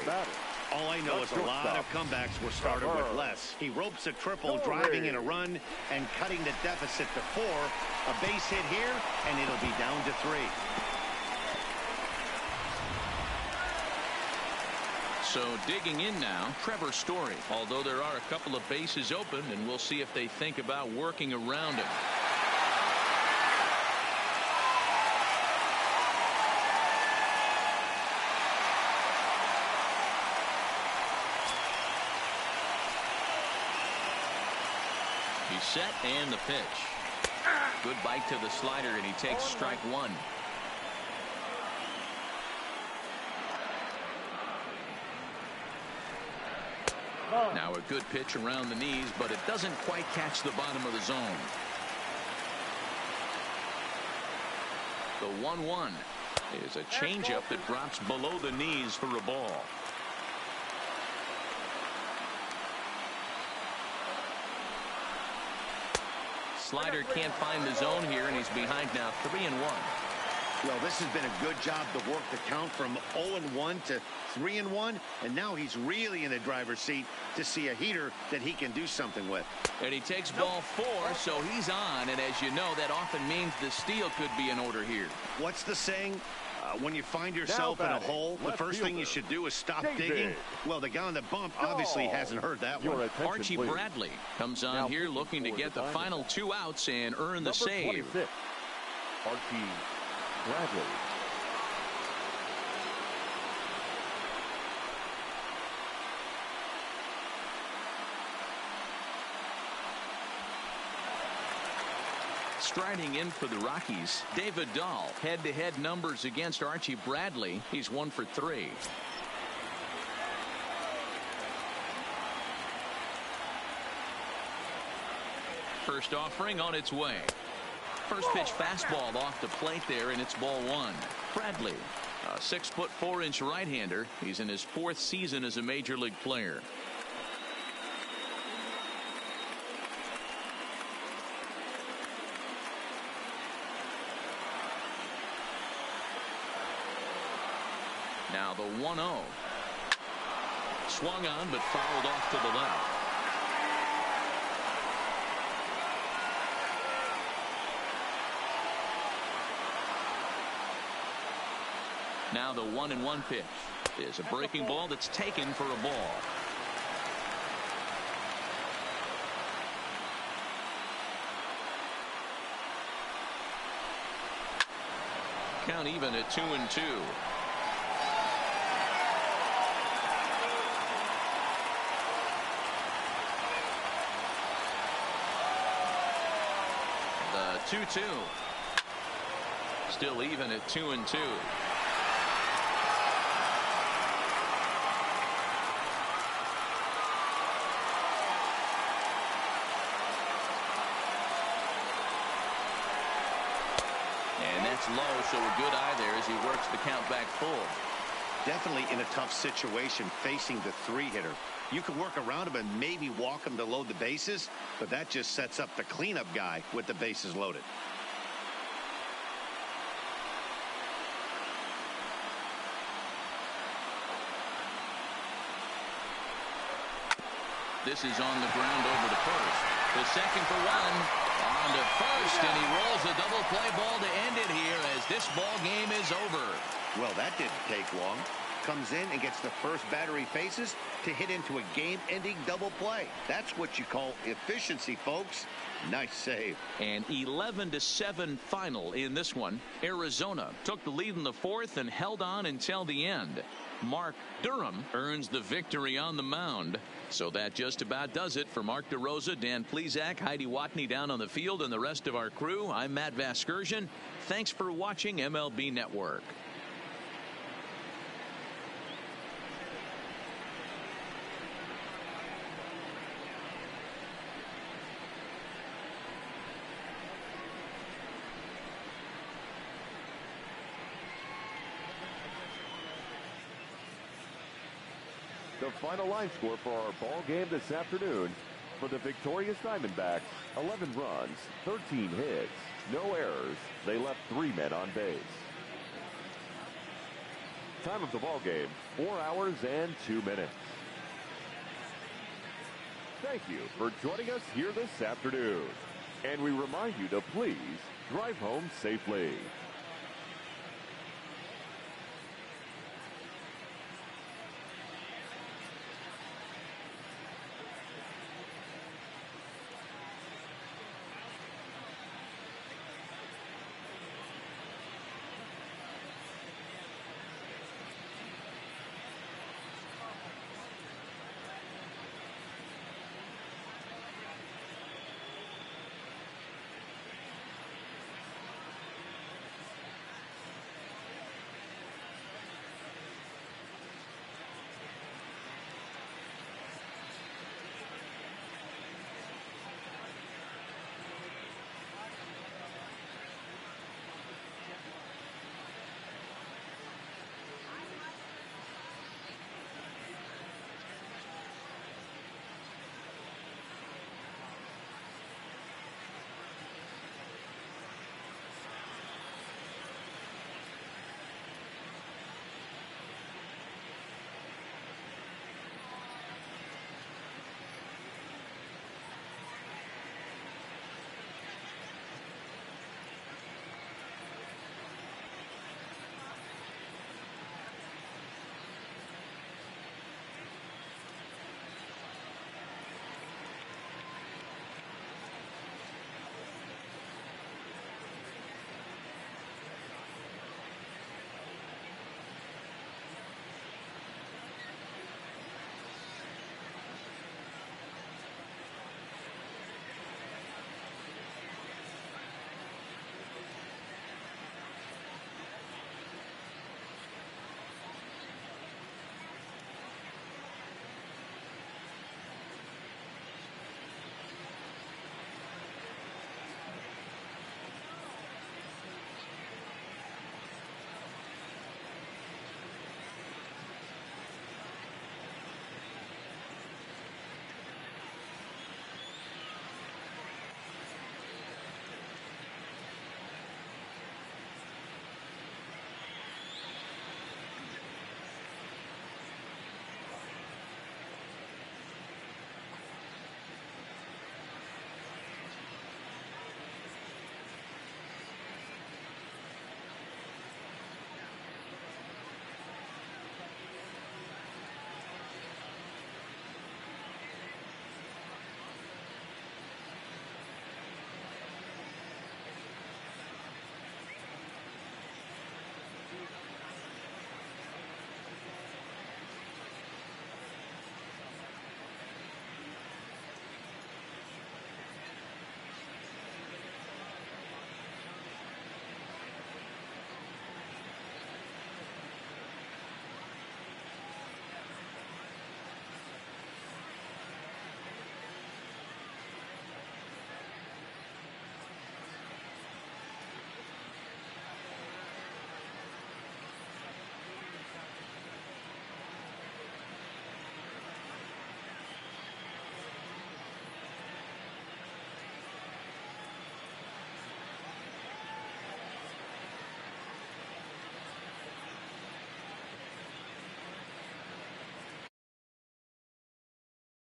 All I know is a lot of comebacks were started with less. He ropes a triple, driving in a run and cutting the deficit to 4. A base hit here, and it'll be down to 3. So digging in now, Trevor Story. Although there are a couple of bases open, and we'll see if they think about working around him. He's set, and the pitch. Good bite to the slider, and he takes strike 1. Now a good pitch around the knees, but it doesn't quite catch the bottom of the zone. The 1-1 is a changeup that drops below the knees for a ball. Slider can't find the zone here, and he's behind now 3-1. Well, this has been a good job to work the count from 0-1 to 3-1, and now he's really in the driver's seat to see a heater that he can do something with. And he takes ball 4, so he's on, and as you know, that often means the steal could be in order here. What's the saying? When you find yourself in a hole, the first thing you should do is stop digging. Well, the guy on the bump obviously hasn't heard that one. Archie Bradley comes on here looking to get the final 2 outs and earn the save. Archie Bradley. Striding in for the Rockies, David Dahl. Head-to-head numbers against Archie Bradley. He's 1 for 3. First offering on its way. First pitch fastball off the plate there, and it's ball 1. Bradley, a 6'4" right-hander. He's in his 4th season as a major league player. Now the 1-0. Swung on, but fouled off to the left. Now the 1-1 pitch is a breaking ball that's taken for a ball. Count even at 2-2. The 2-2. Still even at 2-2. Low, so a good eye there as he works the count back full. Definitely in a tough situation facing the 3-hitter. You can work around him and maybe walk him to load the bases, but that just sets up the cleanup guy with the bases loaded. This is on the ground over to first. The second for 1. On to first, and he rolls a double play ball to end it here as this ball game is over. Well, that didn't take long. Comes in and gets the first batter he faces to hit into a game-ending double play. That's what you call efficiency, folks. Nice save. An 11-7 final in this one. Arizona took the lead in the 4th and held on until the end. Mark Durham earns the victory on the mound. So that just about does it for Mark DeRosa, Dan Plesac, Heidi Watney down on the field, and the rest of our crew. I'm Matt Vasgersian. Thanks for watching MLB Network. The final line score for our ball game this afternoon: for the victorious Diamondbacks, 11 runs, 13 hits, no errors. They left 3 men on base. Time of the ball game, 4 hours and 2 minutes. Thank you for joining us here this afternoon. And we remind you to please drive home safely.